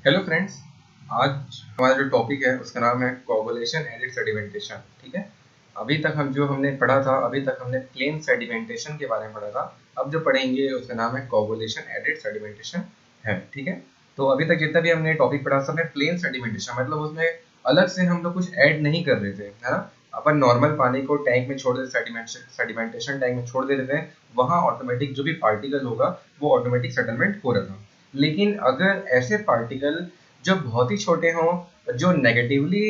Hello friends. आज हमारा जो टॉपिक है उसका नाम है कोगुलेशन एडिड सेडिमेंटेशन। ठीक है। अभी तक हमने पढ़ा था, अभी तक हमने प्लेन सेडिमेंटेशन के बारे में पढ़ा था। अब जो पढ़ेंगे उसका नाम है कोगुलेशन एडिड सेडिमेंटेशन है। ठीक है। तो अभी तक जितना भी हमने टॉपिक पढ़ा सब में प्लेन सेडिमेंटेशन मतलब उसमें अलग से हम लोग कुछ ऐड नहीं कर रहे थे, है ना। अपन नॉर्मल पानी को टैंक में छोड़ देते, सेडिमेंटेशन टैंक में छोड़ देते थे, वहाँ ऑटोमेटिक जो भी पार्टिकल होगा वो ऑटोमेटिक सेटलमेंट हो रहा था। लेकिन अगर ऐसे पार्टिकल जो बहुत ही छोटे हों, जो नेगेटिवली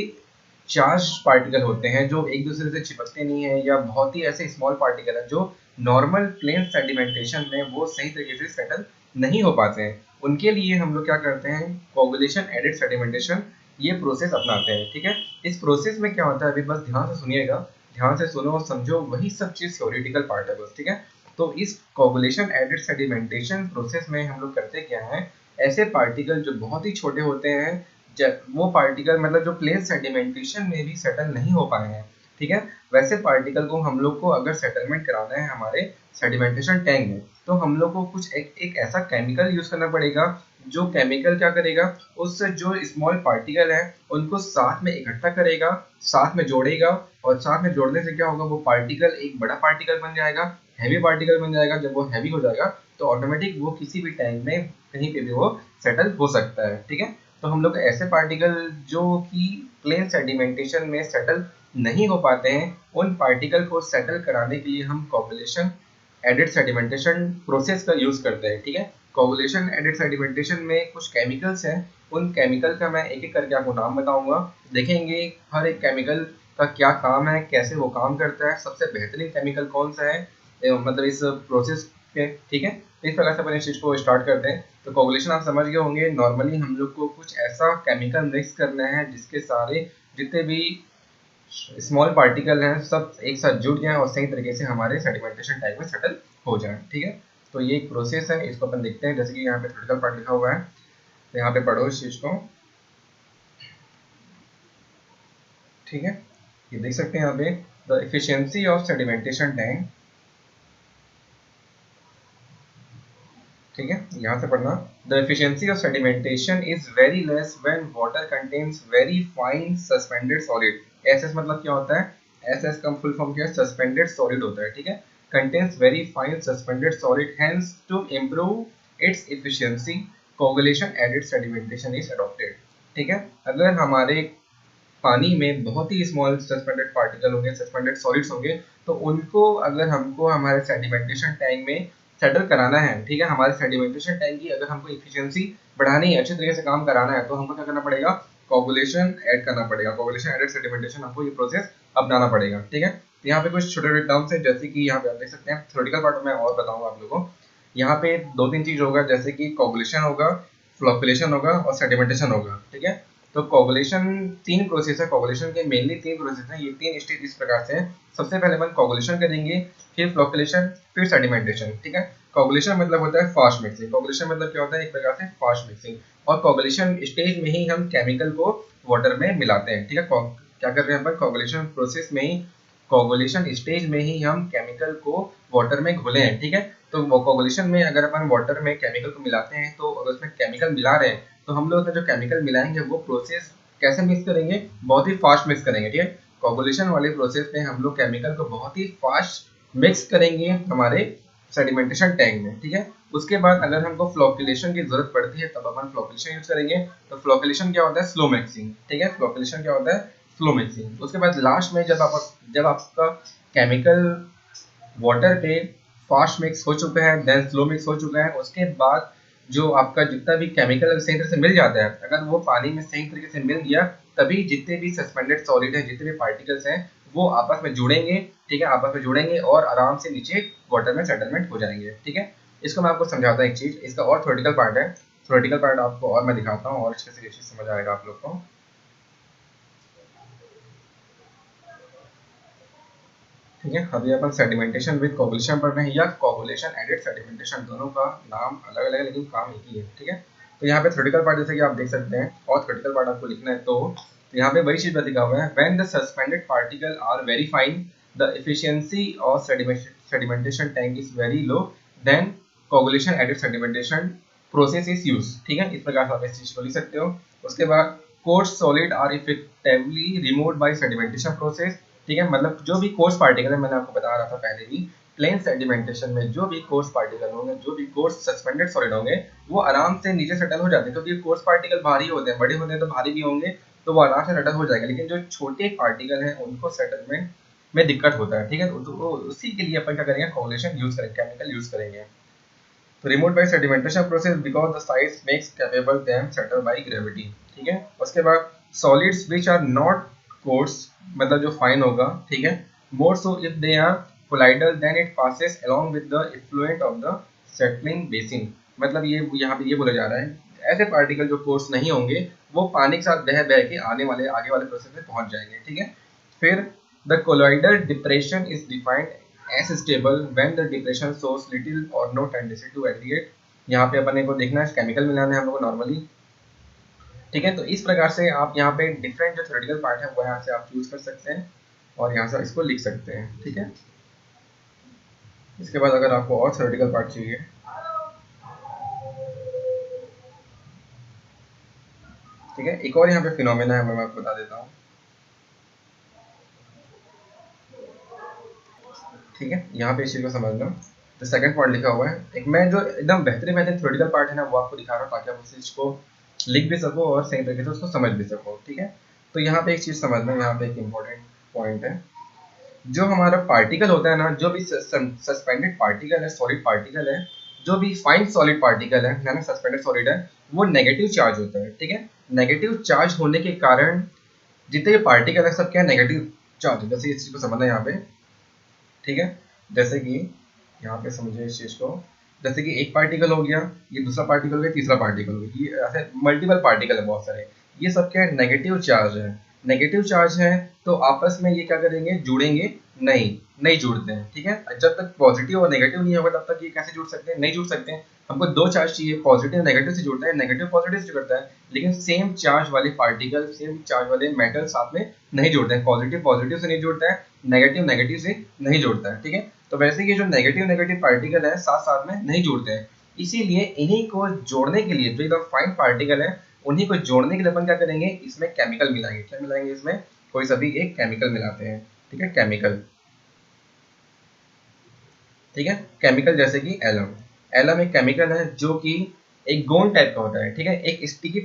चार्ज पार्टिकल होते हैं, जो एक दूसरे से चिपकते नहीं है, या बहुत ही ऐसे स्मॉल पार्टिकल हैं जो नॉर्मल प्लेन सेडिमेंटेशन में वो सही तरीके से सेटल नहीं हो पाते हैं, उनके लिए हम लोग क्या करते हैं, कोगुलेशन एडिड सेडिमेंटेशन ये प्रोसेस अपनाते हैं। ठीक है। इस प्रोसेस में क्या होता है, अभी बस ध्यान से सुनिएगा, ध्यान से सुनो और समझो, वही सब चीज थ्योरेटिकल पार्ट है बस। ठीक है। तो इस कोगुलेशन एडिड सेडिमेंटेशन प्रोसेस में हम लोग करते क्या है, ऐसे पार्टिकल जो बहुत ही छोटे होते हैं, वो पार्टिकल मतलब जो प्लेन सेडिमेंटेशन में भी सेटल नहीं हो पाए हैं, ठीक है, वैसे पार्टिकल को हम लोग को अगर सेटलमेंट कराना है हमारे सेडिमेंटेशन टैंक में, तो हम लोग को कुछ एक ऐसा केमिकल यूज करना पड़ेगा, जो केमिकल क्या करेगा, उससे जो स्मॉल पार्टिकल है उनको साथ में इकट्ठा करेगा, साथ में जोड़ेगा, और साथ में जोड़ने से क्या होगा, वो पार्टिकल एक बड़ा पार्टिकल बन जाएगा, हैवी पार्टिकल बन जाएगा। जब वो हैवी हो जाएगा तो ऑटोमेटिक वो किसी भी टैंक में कहीं पे भी वो सेटल हो सकता है। ठीक है। तो हम लोग ऐसे पार्टिकल जो कि प्लेन सेडिमेंटेशन में सेटल नहीं हो पाते हैं, उन पार्टिकल को सेटल कराने के लिए हम कोगुलेशन एडिड सेडिमेंटेशन प्रोसेस का यूज करते हैं। ठीक है। कोगुलेशन एडिड सेडिमेंटेशन में कुछ केमिकल्स हैं, उन केमिकल का मैं एक एक करके आपको नाम बताऊंगा, देखेंगे हर एक केमिकल का क्या काम है, कैसे वो काम करता है, सबसे बेहतरीन केमिकल कौन सा है, मतलब इस प्रोसेस के। ठीक है। इस प्रकार से अपन इस चीज को स्टार्ट करते हैं। तो कोगुलेशन आप समझ गए होंगे, नॉर्मली हम लोग को कुछ ऐसा केमिकल मिक्स करना है जिसके सारे जितने भी स्मॉल पार्टिकल हैं सब एक साथ जुड़ जाएं और सही तरीके से हमारे सेडिमेंटेशन टैंक में सेटल हो जाएं। ठीक है। तो ये एक प्रोसेस है, इसको अपन देखते हैं। जैसे कि यहाँ पे थ्योरेटिकल पार्ट लिखा हुआ है, तो यहाँ पे पढ़ो इस चीज को। ठीक है। ये देख सकते हैं यहाँ पे, the efficiency of sedimentation tank. ठीक है। यहाँ से पढ़ना, the efficiency of sedimentation is very less when water contains very fine suspended solid. SS मतलब क्या होता है, एसएस का फुल फॉर्म क्या है, सस्पेंडेड सॉलिड होता है। ठीक है। Contains very fine suspended solid, hence to improve its efficiency coagulation aided sedimentation is adopted. ठीक है। अगर हमारे पानी में बहुत ही स्मॉल सस्पेंडेड पार्टिकल होंगे, सस्पेंडेड सॉलिड्स होंगे, तो उनको अगर हमको हमारे सेडिमेंटेशन टैंक में सेटल कराना है, ठीक है, हमारे सेडिमेंटेशन टैंक की अगर हमको एफिशिएंसी बढ़ानी है, अच्छे तरीके से काम कराना है, तो हमको क्या करना पड़ेगा, कोगुलेशन ऐड करना पड़ेगा। कोगुलेशन एडेड सेडिमेंटेशन हमको ये प्रोसेस अपनाना पड़ेगा। ठीक है। तो यहाँ पे कुछ छोटे छोटे टर्म्स है, जैसे कि यहाँ पे आप देख सकते हैं, थ्योरेटिकल पार्ट में और बताऊंगा आप लोगों को। यहाँ पे दो तीन चीज होगा, जैसे कि कोगुलेशन होगा, फ्लोकुलेशन होगा और सेडिमेंटेशन होगा। ठीक है। तो कोगुलेशन तीन प्रोसेस है, कोगुलेशन के मेनली तीन प्रोसेस हैं, ये तीन स्टेज इस प्रकार से हैं। सबसे पहले अपन कोगुलेशन करेंगे, फिर फ्लोकुलेशन, फिर सेडिमेंटेशन। ठीक है। कोगुलेशन मतलब होता है फास्ट मिक्सिंग। कोगुलेशन मतलब क्या होता है, एक प्रकार से फास्ट मिक्सिंग। और कोगुलेशन स्टेज में ही हम केमिकल को वाटर में मिलाते हैं। ठीक है। क्या कर रहे हैं अपन, कोगुलेशन प्रोसेस में ही, कोगुलेशन स्टेज में ही हम केमिकल को वाटर में घोले हैं। ठीक है। तो कोगुलेशन में अगर अपन वाटर में केमिकल को मिलाते हैं, तो अगर उसमें केमिकल मिला रहे हैं, तो हम लोग जो केमिकल मिलाएंगे वो प्रोसेस कैसे मिक्स करेंगे, बहुत ही फास्ट मिक्स करेंगे। ठीक है। कोगुलेशन वाले प्रोसेस में हम लोग केमिकल को बहुत ही फास्ट मिक्स करेंगे हमारे सेडिमेंटेशन टैंक में। ठीक है। उसके बाद अगर हमको फ्लोकुलेशन की जरूरत पड़ती है तब अपन फ्लोकुलेशन यूज करेंगे। तो फ्लोकुलेशन क्या होता है, स्लो मिक्सिंग। ठीक है। फ्लोकुलेशन क्या होता है, स्लो मिक्सिंग। उसके बाद लास्ट में जब आपका केमिकल वाटर पे फास्ट मिक्स हो चुका है, देन स्लो मिक्स हो चुका है, उसके बाद जो आपका जितना भी केमिकल सही तरह से मिल जाता है, अगर वो पानी में सही तरीके से मिल गया, तभी जितने भी सस्पेंडेड सॉलिड है, जितने भी पार्टिकल्स हैं, वो आपस में जुड़ेंगे। ठीक है। आपस में जुड़ेंगे और आराम से नीचे वाटर में सेटलमेंट हो जाएंगे। ठीक है। इसको मैं आपको समझाता हूँ एक चीज, इसका और थ्योरेटिकल पार्ट है, थ्योरेटिकल पार्ट आपको और मैं दिखाता हूँ, और अच्छे से ये चीज समझ आएगा आप लोग को। ठीक है। अभी अपन सेडिमेंटेशन विद कोगुलेशन पढ़ रहे हैं, या कोगुलेशन एडिड सेडिमेंटेशन, दोनों का नाम अलग अलग है लेकिन काम एक ही है। ठीक है। तो यहाँ पे थ्योरेटिकल पार्ट जैसे कि आप देख सकते हैं, और थ्योरेटिकल पार्ट आपको लिखना है, तो यहाँ पे वही चीज लिखा हुआ है, when the suspended particle are very fine, the efficiency of sedimentation tank is very low, then coagulation aided sedimentation process is use, ठीक है, इस प्रकार से आप इस चीज को लिख सकते हो। उसके बाद coarse solid are effectively removed by sedimentation process, ठीक है, मतलब जो भी कोर्स पार्टिकल है, मैंने आपको बता रहा था पहले भी, प्लेन सेडिमेंटेशन में जो भी कोर्स पार्टिकल होंगे, जो भी कोर्स सस्पेंडेड सॉलिड होंगे, वो आराम से नीचे सेटल हो जाते हैं, क्योंकि कोर्स पार्टिकल भारी होते हैं, बड़े होते हैं तो भारी भी होंगे, तो वो आराम से सेटल हो जाएगा। लेकिन जो छोटे पार्टिकल हैं उनको सेटलमेंट में दिक्कत होता है, ठीक है, तो उसी के लिए अपन क्या करेंगे, कोगुलेशन यूज करेंगे, केमिकल यूज करेंगे। तो removed by sedimentation process because the size makes capable them settle by gravity, ठीक है। उसके बाद solids which are not coarse, मतलब जो फाइन होगा, ठीक है, more so if they are colloidal then it passes along with the effluent of the settling basin, मतलब ये यहाँ पे ये बोला जा रहा है ऐसे पार्टिकल जो कोर्स नहीं होंगे वो पानी के साथ बह बह के आगे वाले प्रोसेस में पहुंच जाएंगे, ठीक है। फिर the colloidal depression is defined as stable when the depression shows little or no tendency to aggregate, यहाँ पे अपन को देखना है केमिकल मिलाना है हम लोग को नॉर्मली, ठीक है। तो इस प्रकार से आप यहाँ पे डिफरेंट जो थ्योरेटिकल पार्ट है वो यहाँ से आप चूज कर सकते हैं और यहाँ से इसको लिख सकते हैं, ठीक है। इसके बाद अगर आपको और थ्योरेटिकल पार्ट चाहिए, ठीक है, एक और यहाँ पे फिनोमेना है, मैं आपको बता देता हूँ, ठीक है। यहाँ पे इस चीज को समझना, तो सेकंड पॉइंट लिखा हुआ है, एक मैं जो एकदम बेहतरीन थ्योरेटिकल पार्ट है ना वो आपको दिखा रहा हूँ ताकि आप उस चीज को लिख भी सको और सही तरीके से उसको समझ भी सको, ठीक है। तो यहाँ पे एक चीज समझना, यहाँ पे एक इम्पोर्टेंट पॉइंट है, जो हमारा पार्टिकल होता है ना, जो भी सस्पेंडेड पार्टिकल है, सॉलिड पार्टिकल है, जो भी फाइन सॉलिड पार्टिकल है ना, सस्पेंडेड सॉलिड है, वो नेगेटिव चार्ज होता है, ठीक है। नेगेटिव चार्ज होने के कारण जितने पार्टिकल है सब क्या नेगेटिव चार्ज, जैसे इस चीज को समझना यहाँ पे, ठीक है। जैसे कि यहाँ पे समझिए इस चीज को, जैसे कि एक पार्टिकल हो गया, ये दूसरा पार्टिकल हो गया, तीसरा पार्टिकल हो गया, ये ऐसे मल्टीपल पार्टिकल है बहुत सारे, ये सब क्या है नेगेटिव चार्ज है। नेगेटिव चार्ज है तो आपस में ये क्या करेंगे, जुड़ेंगे नहीं, नहीं जुड़ते हैं, ठीक है। जब तक पॉजिटिव और नेगेटिव नहीं होगा तब तक ये कैसे जुड़ सकते हैं, नहीं जुड़ सकते हैं। हमको दो चार्ज चाहिए, पॉजिटिव नेगेटिव से जुड़ता है, नेगेटिव पॉजिटिव से जुड़ता है, लेकिन सेम चार्ज वाले पार्टिकल, सेम चार्ज वाले मेटल साथ में नहीं जुड़ते हैं, पॉजिटिव पॉजिटिव से नहीं जुड़ता है, नेगेटिव नेगेटिव से नहीं जुड़ता है, ठीक है। तो वैसे ये जो नेगेटिव नेगेटिव पार्टिकल है साथ साथ में नहीं जुड़ते हैं, इसीलिए इन्हीं को जोड़ने के लिए, जो एकदम फाइन पार्टिकल है उन्हीं को जोड़ने के लिए अपन क्या करेंगे, इसमें केमिकल मिलाएंगे। क्या मिलाएंगे इसमें, कोई सभी एक केमिकल मिलाते हैं, ठीक है, केमिकल, ठीक है। केमिकल जैसे कि एलम, एलम एक केमिकल है जो कि एक गोंद टाइप का होता है, ठीक है, एक स्टिकी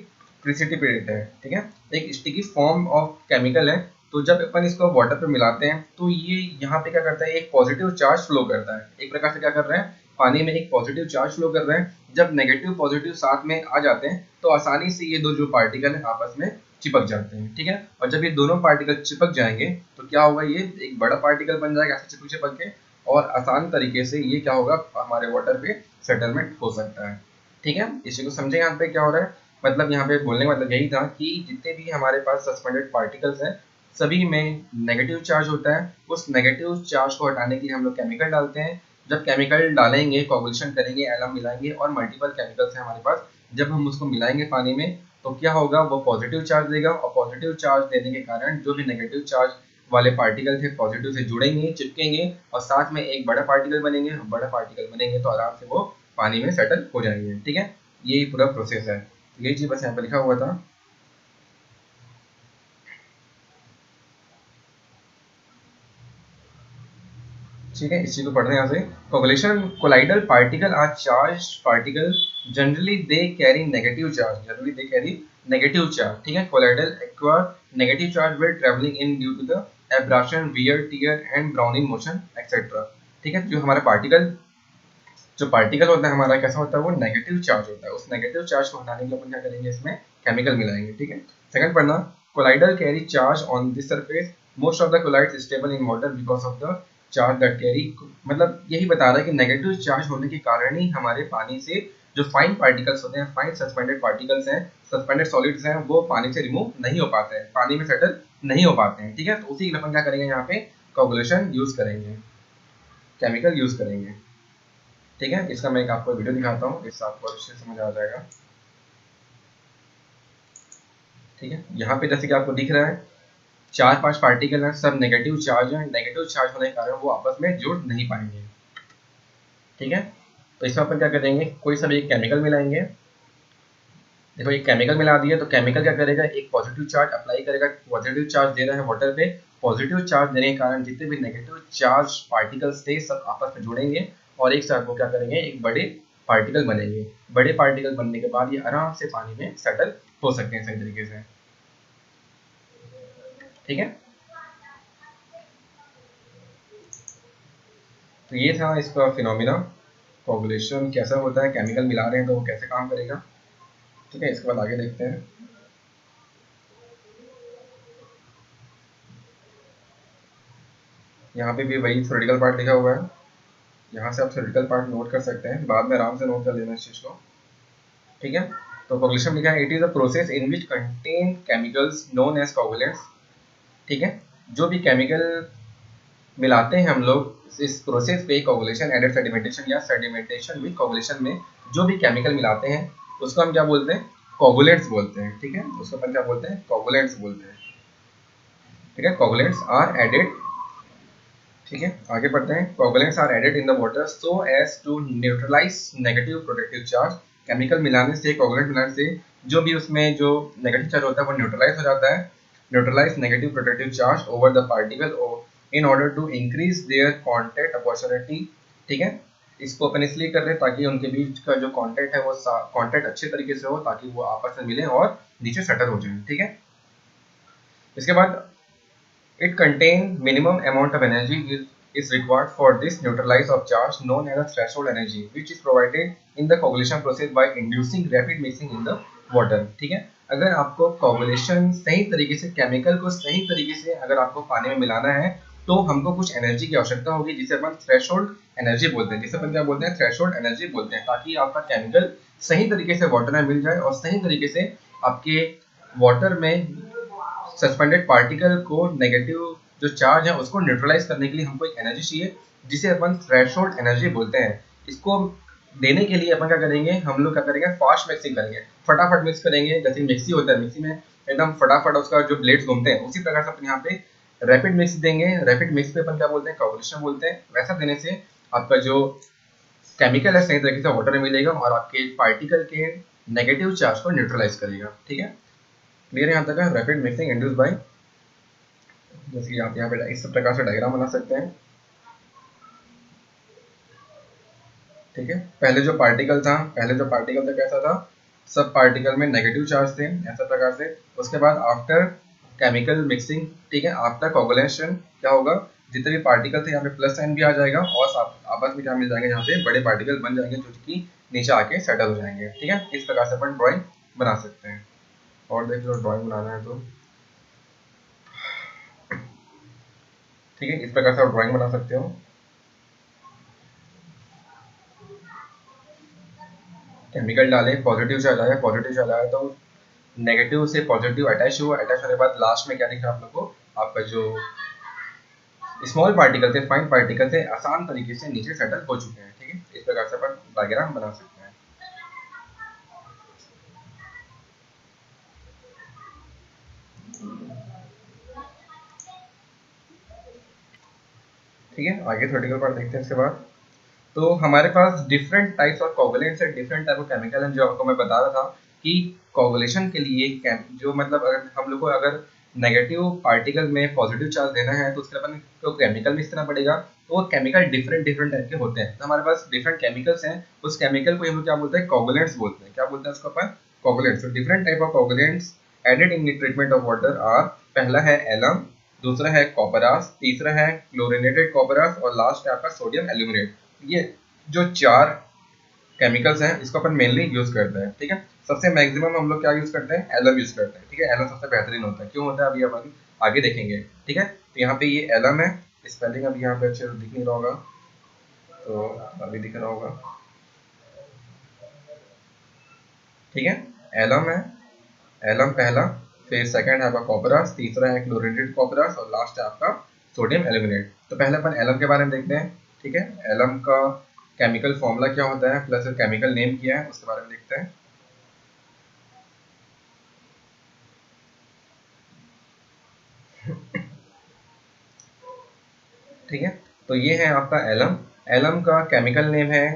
प्रिसिपिटेट है, ठीक है, एक स्टिकी फॉर्म ऑफ केमिकल है। तो जब अपन इसको वाटर पे मिलाते हैं तो ये यहाँ पे क्या करता है, एक पॉजिटिव चार्ज फ्लो करता है, एक प्रकार से क्या कर रहे हैं, पानी में एक पॉजिटिव चार्ज फ्लो कर रहे हैं। जब नेगेटिव पॉजिटिव साथ में आ जाते हैं तो आसानी से ये दो जो पार्टिकल है आपस में चिपक जाते हैं, ठीक है। और जब ये दोनों पार्टिकल चिपक जाएंगे तो क्या होगा, ये एक बड़ा पार्टिकल बन जाएगा ऐसे चिपक चिपक के, और आसान तरीके से ये क्या होगा, हमारे वाटर पे सेटलमेंट हो सकता है, ठीक है। इसी को समझे यहाँ पे क्या हो रहा है, मतलब यहाँ पे बोलने का मतलब यही था कि जितने भी हमारे पास सस्पेंडेड पार्टिकल्स हैं सभी में नेगेटिव चार्ज होता है, उस नेगेटिव चार्ज को हटाने के लिए हम लोग केमिकल डालते हैं। जब केमिकल डालेंगे, कोगुलेशन करेंगे, एलम मिलाएंगे और मल्टीपल केमिकल्स हैं हमारे पास, जब हम उसको मिलाएंगे पानी में तो क्या होगा, वो पॉजिटिव चार्ज देगा, और पॉजिटिव चार्ज देने के कारण जो भी नेगेटिव चार्ज वाले पार्टिकल थे पॉजिटिव से जुड़ेंगे, चिपकेंगे और साथ में एक बड़ा पार्टिकल बनेंगे, बड़ा पार्टिकल बनेंगे तो आराम से वो पानी में सेटल हो जाएंगे, ठीक है। यही पूरा प्रोसेस है, यही चीज बस यहाँ पे लिखा हुआ था। ठीक है, इस चीज को पढ़ रहे हैं यहाँ से, coagulation colloidal particle are charge particle, generally they carry negative charge, generally they carry negative charge, ठीक है। Colloidal acquire negative charge will travelling in due to the abrasion, wear, tear and browning motion etcetera, ठीक है। जो हमारा particle, जो particle होता है हमारा कैसा होता है, वो नेगेटिव चार्ज होता है, उस नेगेटिव चार्ज को हटाने के लिए अपन क्या करेंगे, इसमें केमिकल मिलाएंगे, ठीक है। सेकंड पढ़ना, colloidal carry charge on this surface, most of the colloids stable in water because of the charge that carry, मतलब यही बता रहा है कि नेगेटिव चार्ज होने के कारण ही हमारे पानी से जो फाइन पार्टिकल्स होते हैं, फाइन सस्पेंडेड पार्टिकल्स हैं, सस्पेंडेड सॉलिड्स हैं, वो पानी से रिमूव नहीं हो पाते हैं, पानी में सेटल नहीं हो पाते हैं, ठीक है। तो उसी के लिए अपन क्या करेंगे, यहाँ पे कोगुलेशन यूज करेंगे, केमिकल यूज करेंगे, ठीक है। इसका मैं एक आपको वीडियो दिखाता हूँ, इससे आपको अच्छे से समझ आ जाएगा, ठीक है। यहाँ पे जैसे कि आपको दिख रहा है चार पांच पार्टिकल हैं, सब नेगेटिव चार्ज हैं, नेगेटिव चार्ज होने के कारण वो आपस में जुड़ नहीं पाएंगे, ठीक है। तो इसमें अपन क्या करेंगे, कोई सा भी एक केमिकल मिलाएंगे। देखो एक केमिकल मिला दिया तो केमिकल क्या करेगा, एक पॉजिटिव चार्ज अप्लाई करेगा, पॉजिटिव चार्ज दे रहा है वाटर पे। पॉजिटिव चार्ज देने के कारण जितने भी नेगेटिव चार्ज पार्टिकल्स थे सब आपस में जुड़ेंगे और एक साथ वो क्या करेंगे, एक बड़े पार्टिकल बनेंगे। बड़े पार्टिकल बनने के बाद ये आराम से पानी में सेटल हो सकते हैं सही तरीके से। ठीक है, तो ये था इसका फिनोमिना, कोगुलेशन कैसा होता है, केमिकल मिला रहे हैं तो वो कैसे काम करेगा। ठीक है, इसके बाद आगे देखते हैं। यहाँ पे भी वही थ्योरेटिकल पार्ट लिखा हुआ है, यहाँ से आप थ्योरेटिकल पार्ट नोट कर सकते हैं, बाद में आराम से नोट कर लेना इस चीज़ को। ठीक है, तो कोगुलेशन लिखा है, it is a process in which contain chemicals known as coagulants. ठीक है, जो भी केमिकल मिलाते हैं हम लोग इस प्रोसेस पे, कोगुलेशन एडेड सेडिमेंटेशन या सेडिमेंटेशन विद कोगुलेशन में जो भी केमिकल मिलाते हैं उसको हम क्या बोलते हैं, कोगुलेंट्स बोलते हैं। ठीक है, उसको अपन क्या बोलते हैं, कोगुलेंट्स बोलते हैं। ठीक है, कोगुलेंट्स आर एडेड। ठीक है, आगे बढ़ते हैं। Covalents are added in the water so as to neutralise negative protective charge. Chemical मिलाने से, कोवैलेंट मिलाने से जो भी उसमें जो नेगेटिव चार्ज होता है वो न्यूट्रलाइज हो जाता है। Neutralize negative protective charge over the particle in order to increase their contact opportunity. ठीक है, इसको अपन इसलिए कर रहे हैं ताकि उनके बीच का जो कॉन्टैक्ट है वो कॉन्टैक्ट अच्छे तरीके से हो, ताकि वो आपस में मिले और नीचे सेटल हो जाए। ठीक है, इसके बाद it contain minimum amount of energy is required for this neutralize of charge known as a threshold energy which is provided in the coagulation process by inducing rapid mixing in the water। ठीक है, अगर आपको coagulation सही तरीके से, chemical को सही तरीके से अगर आपको पानी में मिलाना है तो हमको कुछ एनर्जी की आवश्यकता होगी जिसे अपन थ्रेशोल्ड एनर्जी बोलते हैं, जिसे अपन क्या बोलते हैं, थ्रेशोल्ड एनर्जी बोलते हैं, ताकि आपका केमिकल सही तरीके से वाटर में मिल जाए और सही तरीके से आपके वाटर में सस्पेंडेड पार्टिकल को नेगेटिव जो चार्ज है उसको न्यूट्रलाइज करने के लिए हमको एक एनर्जी चाहिए जिसे अपन थ्रेशोल्ड एनर्जी बोलते हैं। इसको देने के लिए अपन क्या करेंगे, हम लोग क्या करेंगे, फास्ट मिक्सिंग करेंगे, फटाफट मिक्स करेंगे। जैसे मिक्सी होता है, मिक्सी में एकदम फटाफट उसका जो ब्लेड्स घूमते हैं, उसी प्रकार से अपन यहाँ पे रैपिड मिक्स देंगे। रैपिड मिक्स पे अपन क्या बोलते हैं, कोगुलेशन बोलते हैं। वैसा देने से आपका जो केमिकल है सही तरीके से वाटर में मिलेगा और आपके पार्टिकल के नेगेटिव चार्ज को न्यूट्रलाइज करेगा। ठीक है, क्लियर है यहाँ तक है। रैपिड मिक्सिंग इंड्यूस बाय, जैसे कि आप यहाँ पे इस प्रकार से डायग्राम बना सकते हैं। ठीक है, पहले जो पार्टिकल था कैसा था, सब पार्टिकल में नेगेटिव चार्ज थे ऐसा प्रकार से। उसके बाद आफ्टर केमिकल मिक्सिंग, ठीक है, आफ्टर कोगुलेशन क्या होगा, जितने भी पार्टिकल थे यहाँ पे प्लस साइन भी आ जाएगा और आपस में क्या मिल जाएंगे, यहाँ पे बड़े पार्टिकल बन जाएंगे जो कि नीचे आके सेटल हो जाएंगे। ठीक है, इस प्रकार से अपन ड्राइंग बना सकते हैं। और देख लो, ड्राइंग बनाना है तो ठीक है, इस प्रकार से आप ड्राइंग बना सकते हो। केमिकल डाले, पॉजिटिव चार्ज आया, पॉजिटिव चार्ज आया तो नेगेटिव से पॉजिटिव अटैच हुआ, अटैच होने के बाद लास्ट में क्या दिख रहा है आप लोग को, आपका जो स्मॉल पार्टिकल थे, फाइन पार्टिकल थे, आसान तरीके से नीचे सेटल हो चुके हैं। ठीक है, इस प्रकार से अपन डायग्राम बना सकते हैं। ठीक है, आगे थ्योरेटिकल पार्ट देखते हैं इसके बाद। तो हमारे पास डिफरेंट टाइप्स ऑफ कोगुलेंट्स है, डिफरेंट टाइप ऑफ केमिकल है, जो आपको मैं बता रहा था कि कोगुलेशन के लिए जो मतलब अगर हम लोग को अगर नेगेटिव पार्टिकल में पॉजिटिव चार्ज देना है तो उसके अपन को केमिकल मिक्स करना पड़ेगा। तो वो केमिकल डिफरेंट डिफरेंट टाइप के होते हैं, तो हमारे पास डिफरेंट केमिकल्स हैं, उस केमिकल को हम लोग क्या बोलते हैं, कोगुलेंट्स बोलते हैं। क्या बोलते हैं उसको अपन, कोगुलेंट्स। तो different type of coagulants added in treatment of water are, पहला है एलम, दूसरा है कॉपरास, तीसरा है क्लोरिनेटेड कॉपरास और लास्ट है आपका सोडियम एल्यूमिनेट। ये जो चार केमिकल्स हैं इसको अपन मेनली यूज करते हैं। ठीक है, सबसे मैक्सिमम हम लोग क्या यूज करते हैं, एलम यूज करते हैं। ठीक है, एलम सबसे बेहतरीन होता है, क्यों होता है अभी अपन आगे देखेंगे। ठीक है, तो यहाँ पे ये एलम है, स्पेलिंग अभी यहाँ पे अच्छे से दिख नहीं रहा होगा, तो अभी दिख रहा होगा। ठीक है, एलम है, एलम पहला, फिर सेकंड है आपका कॉपरास, तीसरा है क्लोरिनेटेड कॉपरास और लास्ट है आपका सोडियम एल्यूमिनेट। तो पहले अपन एलम के बारे में देखते हैं। ठीक है, एलम का केमिकल फॉर्मूला क्या होता है प्लस केमिकल नेम क्या है उसके बारे में देखते हैं। ठीक है, तो ये है आपका एलम। एलम का केमिकल नेम है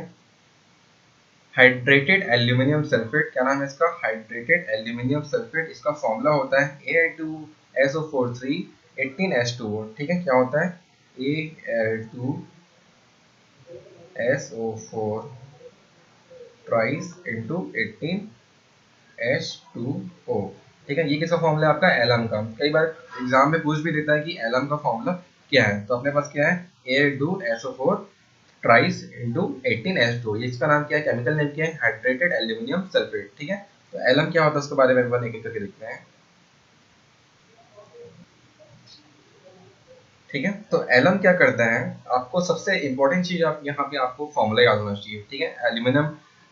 हाइड्रेटेड एल्यूमिनियम सल्फेट, क्या नाम है इसका, हाइड्रेटेड एल्यूमिनियम सल्फेट। इसका फॉर्मूला होता है A2SO4 3 18H2O। ठीक है, क्या होता है Al2SO4 ट्राइस इंटू 18H2O। ठीक है, ये किसका फॉर्मूला है, आपका एलम का। कई बार एग्जाम में पूछ भी देता है कि एलम का फॉर्मूला क्या है, तो अपने पास क्या है A2SO4 ट्राइस इंटू 18H2। ये इसका नाम क्या है, केमिकल नेम क्या है, हाइड्रेटेड एल्यूमिनियम सल्फेट। ठीक है, तो एलम क्या होता है उसके बारे में एक एक करके देखते हैं। ठीक है, तो एलम क्या करता है, आपको सबसे इंपॉर्टेंट चीज आप यहाँ पे आपको फॉर्मूला याद होना चाहिए। ठीक है, एल्यूमिनियम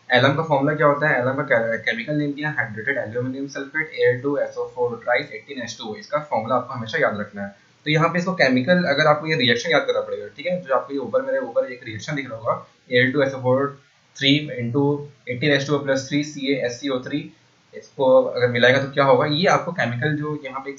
एलम का फॉर्मूला क्या होता है, एलम का केमिकल नेम क्या है, hydrated aluminium sulphate Al2SO4 ट्राइस 18H2O। इसका फॉर्मूला आपको हमेशा याद रखना है। तो यहाँ पे इसको केमिकल, अगर आपको ये रिएक्शन याद करना पड़ेगा। ठीक है, जो आपको ये ऊपर मेरे ऊपर एक रिएक्शन दिख रहा होगा Al2SO4 3 into 18H2O plus 3CaSCO3, इसको अगर मिलाएगा तो क्या होगा, ये आपको केमिकल जो यहाँ पे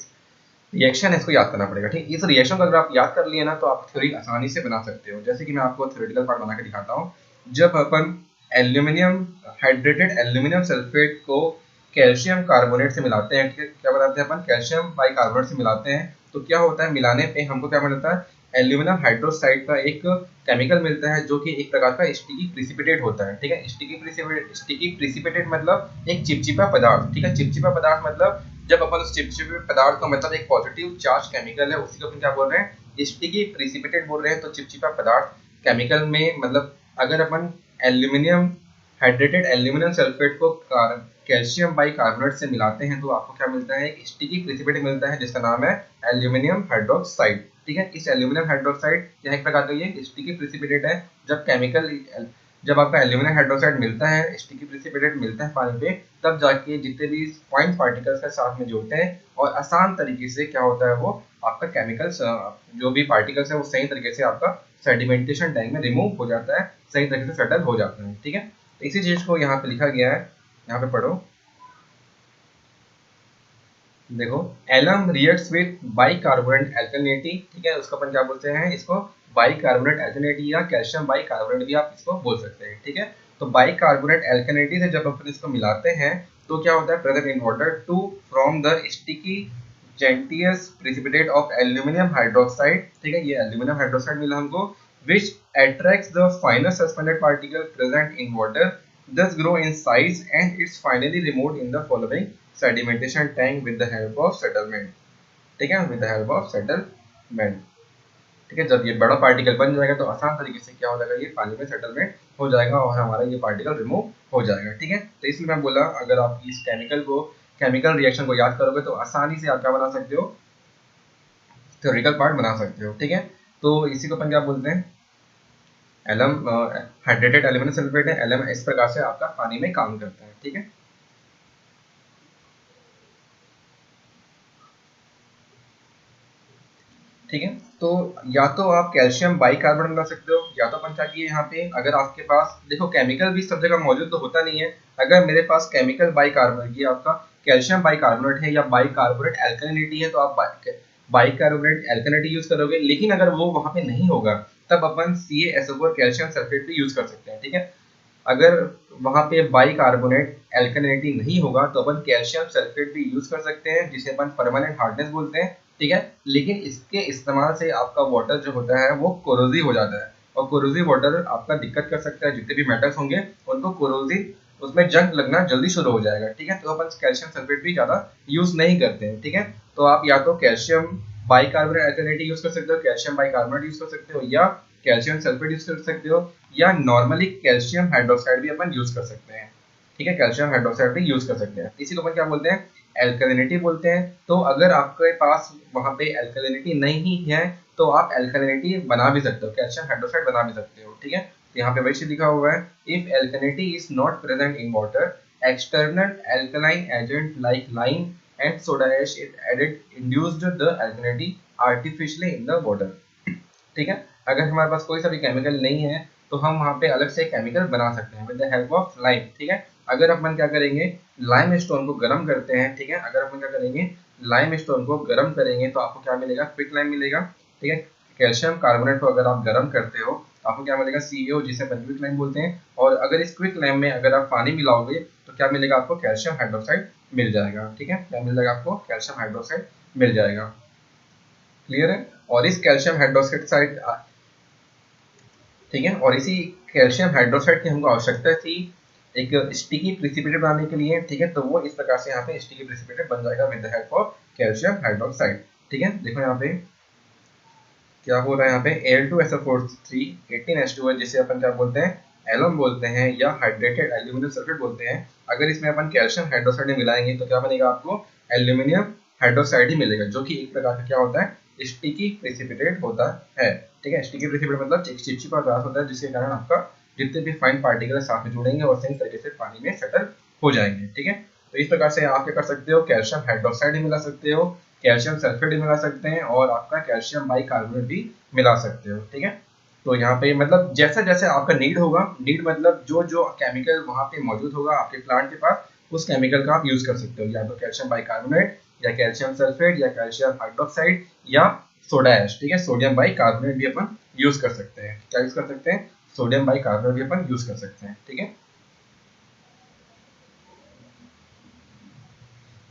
रिएक्शन है इसको याद करना पड़ेगा। ठीक, इस रिएक्शन को अगर आप याद कर लिए ना तो आप थ्योरी आसानी से बना सकते हो। जैसे कि मैं आपको थ्योरेटिकल पार्ट बना के दिखाता हूँ। जब अपन एल्यूमिनियम हाइड्रेटेड एल्यूमिनियम सल्फेट को कैल्शियम कार्बोनेट से मिलाते हैं, ठीक है, क्या बनाते हैं अपन, कैल्शियम बाइकार्बोनेट से मिलाते हैं, तो क्या होता है, मिलाने पे हमको क्या मिलता है, एल्यूमिनियम हाइड्रोक्साइड का एक केमिकल मिलता है जो कि एक प्रकार का स्टिकी प्रिसिपिटेट होता है। ठीक है, स्टिकी प्रिसिपिटेट मतलब एक चिपचिपा पदार्थ। ठीक है, चिपचिपा पदार्थ मतलब जब अपन उस चिपचिपे पदार्थ का मतलब एक पॉजिटिव चार्ज केमिकल है, उसी को अपन क्या बोल रहे हैं, स्टिकी प्रिसिपिटेट बोल रहे हैं। तो चिपचिपा पदार्थ केमिकल में मतलब अगर अपन एल्यूमिनियम हाइड्रेटेड एल्यूमिनियम सल्फेट को कैल्शियम बाइकार्बोनेट से मिलाते हैं तो आपको क्या मिलता है, एक स्टिकी प्रिसिपिटेट मिलता है जिसका नाम है एल्यूमिनियम हाइड्रोक्साइड। ठीक है, इस एल्यूमिनियम हाइड्रोक्साइड यह एक प्रकार का ये स्टिकी प्रिसिपिटेट है। जब आपका एल्यूमिनियम हाइड्रोक्साइड मिलता है, स्टिकी प्रिसिपिटेट मिलता है पानी पे, तब जाके जितने भी फाइन पार्टिकल्स के साथ में जुड़ते हैं और आसान तरीके से क्या होता है, वो आपका केमिकल जो भी पार्टिकल्स है वो सही तरीके से आपका सेडिमेंटेशन टैंक में रिमूव हो जाता है, सही तरीके से सेटल हो जाता है। ठीक है, तो इसी चीज को यहाँ पे लिखा गया है, यहाँ पे पढ़ो, देखो, alum reacts with bicarbonate alkalinity. ठीक है, उसको अपन क्या बोलते हैं, इसको बाइकार्बोनेट एल्कनिटी या कैल्शियम बाइकार्बोनेट भी आप इसको बोल सकते हैं। ठीक है, तो बाइकार्बोनेट एल्कनिटी से जब अपन इसको मिलाते हैं तो क्या होता है, present in water to from the sticky gelatinous precipitate of aluminium hydroxide. ठीक है, ये एल्यूमिनियम हाइड्रोक्साइड मिला हमको, which attracts the finer suspended particle present in water, thus grow in size and it's finally removed in the following sedimentation tank with the help of settlement। ठीक है, with the help of settlement। ठीक है, जब ये बड़ा particle बन जाएगा तो आसान तरीके से क्या हो जाएगा, ये पानी में सेटलमेंट हो जाएगा और हमारा ये पार्टिकल रिमूव हो जाएगा। ठीक है, तो इसलिए मैं बोला अगर आप इस केमिकल रिएक्शन को याद करोगे तो आसानी से आप क्या बना सकते हो, थ्योरेटिकल पार्ट बना सकते हो। ठीक है, तो इसी को अपन क्या बोलते हैं, एलम हाइड्रेटेड एल्यूमिनियम सल्फेट है। एलम इस प्रकार से आपका पानी में काम करता है। ठीक है, ठीक है, तो या तो आप कैल्शियम बाइकार्बोनेट बना सकते हो, या तो अपन क्या किए यहाँ पे, अगर आपके पास देखो केमिकल भी सब जगह मौजूद तो होता नहीं है। अगर मेरे पास केमिकल बाइकार्बोनेट, ये आपका कैल्शियम बाइकार्बोनेट है या बाइकार्बोनेट एल्कलिनिटी है, तो आप बाइकार्बोनेट एल्कलिनिटी यूज करोगे। लेकिन अगर वो वहां पे नहीं होगा तब अपन CaSO4 कैल्शियम सल्फेट भी यूज कर सकते हैं। ठीक है, अगर वहां पे बाइकार्बोनेट एल्कलिनिटी नहीं होगा तो अपन कैल्शियम सल्फेट भी यूज कर सकते हैं, जिसे अपन परमानेंट हार्डनेस बोलते हैं। ठीक है, लेकिन इसके इस्तेमाल से आपका वाटर जो होता है वो कोरोसिव हो जाता है, और कोरोसिव वाटर आपका दिक्कत कर सकता है, जितने भी मेटल्स होंगे उनको कोरोसिव उसमें जंग लगना जल्दी शुरू हो जाएगा। ठीक है, तो अपन कैल्शियम सल्फेट भी ज्यादा यूज नहीं करते हैं। ठीक है, तो आप या तो कैल्शियम बाइकार्बोनेट एल्कलिनिटी यूज कर सकते हो, कैल्शियम बाइकार्बोनेट यूज कर सकते हो, या कैल्शियम सल्फेट यूज कर सकते हो, या नॉर्मली कैल्शियम हाइड्रोक्साइड भी अपन यूज कर सकते हैं। ठीक है, कैल्शियम हाइड्रोक्साइड भी यूज कर सकते हैं। इसी को अपन क्या बोलते हैं, एल्कलिनिटी बोलते हैं। तो अगर आपके पास वहां पे एल्कलिनिटी नहीं है तो आप एल्कलिनिटी बना भी सकते हो, कैल्शियम हाइड्रोक्साइड बना भी सकते हो। ठीक है, तो यहाँ पे वैसे लिखा हुआ है, if alkalinity is not present in water, external alkaline agent like lime and soda ash it added induced the alkalinity artificially in the water. ठीक है, अगर हमारे पास कोई सा भी केमिकल नहीं है तो हम वहाँ पे अलग से केमिकल बना सकते हैं with the help of lime. ठीक है, अगर अपन क्या करेंगे, लाइम स्टोन को गर्म करते हैं। ठीक है, अगर अपन क्या करेंगे, लाइम स्टोन को गर्म करेंगे तो आपको क्या मिलेगा, क्विक लाइम मिलेगा। ठीक है, कैल्शियम कार्बोनेट को अगर आप गर्म करते हो आपको क्या मिलेगा, CaO, जिसे अपन क्विक लाइम बोलते हैं। और अगर इस क्विक लाइम में अगर आप पानी मिलाओगे तो क्या मिलेगा आपको, कैल्शियम हाइड्रोक्साइड मिल जाएगा। ठीक है, क्या मिल जाएगा आपको, कैल्शियम हाइड्रोक्साइड मिल जाएगा। क्लियर है। और इस कैल्शियम हाइड्रोक्साइड, ठीक है, और इसी कैल्शियम हाइड्रोक्साइड की हमको आवश्यकता थी एक स्टिकी प्रिसिपिटेट बनाने के लिए। ठीक है, तो वो इस प्रकार से यहाँ पे स्टिकी प्रिसिपिटेट बन जाएगा with the help of calcium hydroxide. ठीक है, देखो यहाँ पे क्या हो रहा है, यहाँ पे Al2SO4 18H2 है, जिसे अपन क्या बोलते हैं, एलम बोलते हैं या हाइड्रेटेड एल्यूमिनियम सल्फेट बोलते हैं। अगर इसमें अपन कैल्शियम हाइड्रोक्साइड में मिलाएंगे तो क्या बनेगा, आपको एल्यूमिनियम हाइड्रोक्साइड ही मिलेगा, जो कि एक प्रकार का क्या होता है, स्टिकी प्रिसिपिटेट होता है। ठीक है, स्टिकी प्रिसिपिटेट मतलब चिपचिपा पदार्थ होता है, जिसके कारण आपका जितने भी फाइन पार्टिकल साथ में जुड़ेंगे और सही तरीके से पानी में सेटल हो जाएंगे। ठीक है, तो इस प्रकार से आप क्या कर सकते हो, कैल्शियम हाइड्रोक्साइड ही मिला सकते हो, कैल्शियम सल्फेट भी मिला सकते हैं, और आपका कैल्शियम बाइकार्बोनेट भी मिला सकते हो। ठीक है, तो यहाँ पे मतलब जैसा जैसे आपका नीड होगा, नीड मतलब जो जो केमिकल वहाँ पे मौजूद होगा आपके प्लांट के पास, उस केमिकल का आप यूज कर सकते हो, या तो कैल्शियम बाइकार्बोनेट या कैल्शियम सल्फेट या कैल्शियम हाइड्रोक्साइड या सोडा ऐश। ठीक है, सोडियम बाइकार्बोनेट भी अपन यूज कर सकते हैं। क्या यूज कर सकते हैं, सोडियम बाइकार्बोनेट भी अपन यूज कर सकते हैं। ठीक है,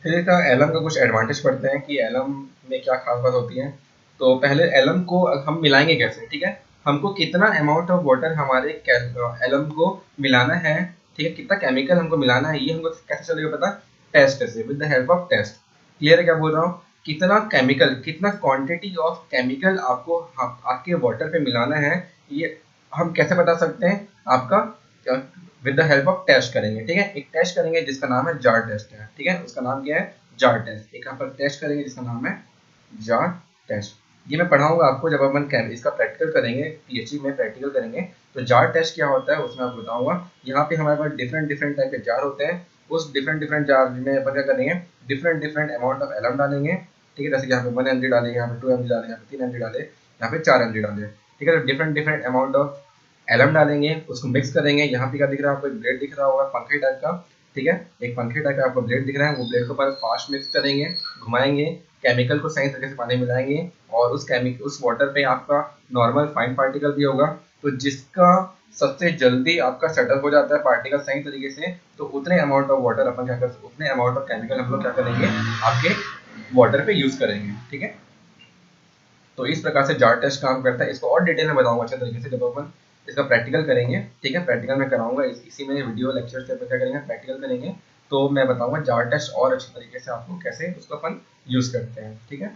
फिर इसका एलम का कुछ एडवांटेज पढ़ते हैं कि एलम में क्या खास बात होती है। तो पहले एलम को हम मिलाएंगे कैसे। ठीक है, हमको कितना अमाउंट ऑफ वाटर हमारे एलम को मिलाना है, ठीक है, कितना केमिकल हमको मिलाना है, ये हमको कैसे चलेगा पता, टेस्ट से, with the help of test. Clear है क्या बोल रहा हूँ, कितना केमिकल, कितना क्वांटिटी ऑफ केमिकल आपको आपके वाटर पे मिलाना है, ये हम कैसे बता सकते हैं, आपका with the help of test करेंगे। ठीक है, एक टेस्ट करेंगे जिसका नाम है जार टेस्ट है। ठीक है, उसका नाम क्या है, जार टेस्ट। एक यहाँ पर टेस्ट करेंगे जिसका नाम है जार टेस्ट। ये मैं पढ़ाऊंगा आपको जब अपन इसका प्रैक्टिकल करेंगे, पीएचडी में प्रैक्टिकल करेंगे। तो जार टेस्ट क्या होता है उसमें आपको बताऊंगा। यहाँ पे हमारे पास डिफरेंट डिफरेंट टाइप के जार होते हैं, उस डिफरेंट डिफरेंट जार में अपन क्या करेंगे, different different amount of alum डालेंगे। ठीक है, जैसे कि यहाँ पे 1 mg डालेंगे, यहाँ पे 2 mg डालेंगे, यहाँ पे 3 mg डाले, यहाँ पे 4 mg डाले। ठीक है, तो different different amount of alum डालेंगे, उसको मिक्स करेंगे। यहाँ पे क्या दिख रहा है आपको, एक ब्लेड दिख रहा होगा पंखे टाइप का। ठीक है, एक पंखे टाइप का आपको ब्लेड दिख रहा है, वो ब्लेड को पर फास्ट मिक्स करेंगे, घुमाएंगे, केमिकल को सही तरीके से पानी मिलाएंगे, और उस वाटर पे आपका नॉर्मल फाइन पार्टिकल भी होगा, तो जिसका सबसे जल्दी आपका सेटल हो जाता है पार्टिकल सही तरीके से, तो उतने अमाउंट ऑफ वाटर अपन क्या कर, उतने अमाउंट ऑफ केमिकल हम लोग क्या करेंगे, आपके वाटर पे यूज करेंगे। ठीक है, तो इस प्रकार से जार टेस्ट काम करता है। इसको और डिटेल में बताऊंगा अच्छे तरीके से जब अपन इसका प्रैक्टिकल करेंगे। ठीक है, प्रैक्टिकल में कराऊंगा, इसी में वीडियो लेक्चर से अपन क्या करेंगे, प्रैक्टिकल करेंगे, तो मैं बताऊंगा जार टेस्ट और अच्छे तरीके से आपको कैसे उसको अपन यूज करते हैं। ठीक है,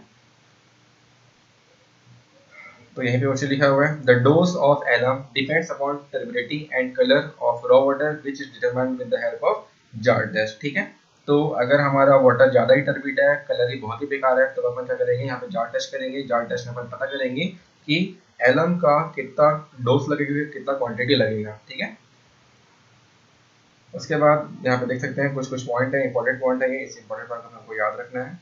तो यहीं पे क्वेश्चन लिखा हुआ है, the dose of alum depends upon turbidity and colour of raw water which is determined with the help of jar test. ठीक है, तो अगर हमारा वाटर ज्यादा ही टर्बिड है, कलर ही बहुत ही बेकार है, तो अपन क्या करेंगे, यहाँ पे जार टेस्ट करेंगे। जार टेस्ट में अपन पता करेंगे कि एलम का कितना डोज लगेगा, कितना क्वांटिटी लगेगा। ठीक है, उसके बाद यहाँ पे देख सकते हैं कुछ कुछ पॉइंट है, इंपॉर्टेंट पॉइंट है, इस इंपॉर्टेंट पॉइंट को हमको याद रखना है।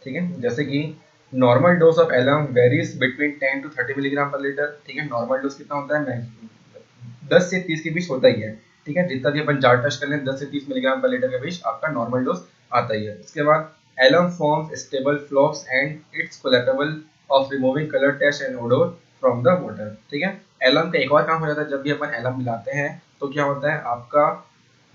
ठीक है, जैसे कि normal dose of alum varies between 10 to 30 milligram per litre. ठीक है, नॉर्मल डोज कितना होता है, 10 से 30 के बीच होता ही है। ठीक है, जितना भी अपन जार टेस्ट कर लें 10 से 30 मिलीग्राम पर लीटर के बीच आपका नॉर्मल डोज आता ही है। उसके बाद alum forms stable flocs and it's capable of removing colour taste and odour from the water. ठीक है, एलम का एक और काम हो जाता है, जब भी अपन एलम मिलाते हैं तो क्या होता है, आपका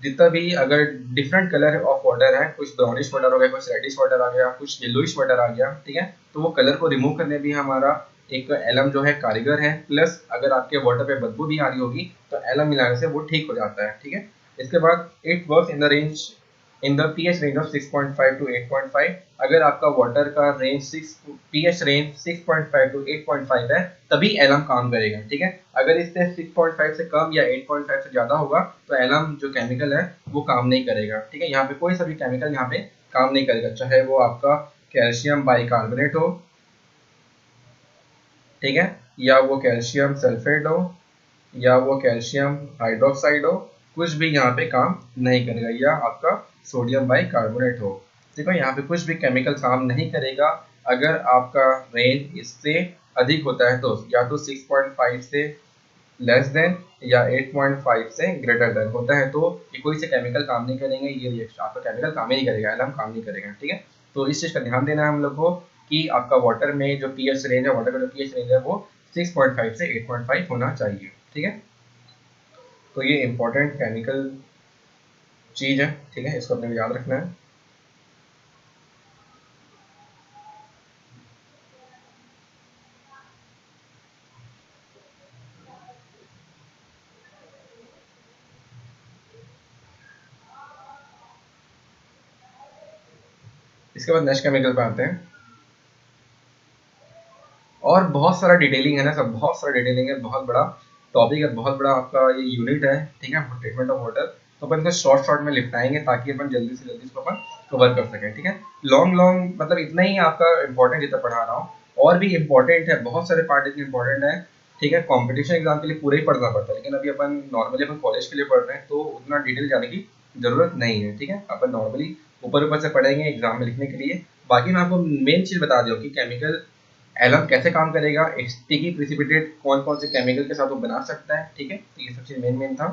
जितना भी अगर डिफरेंट कलर ऑफ वाटर है, कुछ ब्राउनिश वाटर हो गया, कुछ रेडिश वाटर आ गया, कुछ येलोइश वाटर आ गया। ठीक है, तो वो कलर को रिमूव करने भी हमारा एक एलम जो है कारीगर है, प्लस अगर आपके वाटर पे बदबू भी आ रही होगी तो एलम मिलाने से वो ठीक हो जाता है। ठीक है, इसके बाद it works in the range in the pH range of 6.5 to 8.5। अगर आपका वाटर का रेंज 6 pH रेंज 6.5 to 8.5 है तभी एलम काम करेगा। ठीक है, अगर इससे 6.5 से कम या 8.5 से ज्यादा होगा तो एलम जो केमिकल है वो काम नहीं करेगा। ठीक है, यहाँ पे कोई सा भी केमिकल यहाँ पे काम नहीं करेगा, चाहे वो आपका कैल्शियम बाइकार्बोनेट हो, ठीक है, या वो कैल्शियम सल्फेट हो, या वो कैल्शियम हाइड्रोक्साइड हो, कुछ भी यहाँ पे काम नहीं करेगा, या आपका सोडियम बाइकार्बोनेट हो। देखो यहाँ पे कुछ भी केमिकल काम नहीं करेगा अगर आपका रेंज इससे अधिक होता है, तो या तो 6.5 से लेस देन या 8.5 से ग्रेटर देन होता है, तो ये कोई से केमिकल काम नहीं करेंगे, ये रिएक्शन आपका केमिकल काम ही नहीं करेगा, एलम काम नहीं करेगा। ठीक है, तो इस चीज का ध्यान देना है हम लोग को। कि आपका वाटर में जो पीएच रेंज है, वाटर का जो पीएच रेंज है वो 6.5 से 8.5 होना चाहिए। ठीक है, तो ये इंपॉर्टेंट केमिकल चीज है। ठीक है, इसको अपने को याद रखना है। इसके बाद नेक्स्ट केमिकल पे आते हैं, और बहुत सारा डिटेलिंग है ना सब, बहुत सारा डिटेलिंग है, बहुत बड़ा टॉपिक है, बहुत बड़ा आपका ये यूनिट है। ठीक है, ट्रीटमेंट ऑफ वाटर। तो अपन इसको शॉर्ट शॉर्ट में निपटाएंगे ताकि अपन जल्दी से जल्दी इसको अपन कवर कर सकें। ठीक है, लॉन्ग लॉन्ग मतलब इतना ही आपका इंपॉर्टेंट जितना पढ़ा रहा हूँ, और भी इंपॉर्टेंट है, बहुत सारे पार्ट इतने इंपॉर्टेंट है। ठीक है, कॉम्पिटिशन एग्जाम के लिए पूरा ही पढ़ना पड़ता है, लेकिन अभी अपन नॉर्मली अपन कॉलेज के लिए पढ़ रहे हैं तो उतना डिटेल जाने की जरूरत नहीं है। ठीक है, अपन नॉर्मली ऊपर ऊपर से पढ़ेंगे एग्जाम में लिखने के लिए। बाकी मैं आपको मेन चीज बता दूं कि केमिकल एलम कैसे काम करेगा, स्टिकी प्रिसिपिटेट कौन कौन से केमिकल के साथ वो बना सकता है। ठीक है, तो ये सबसे मेन मेन था।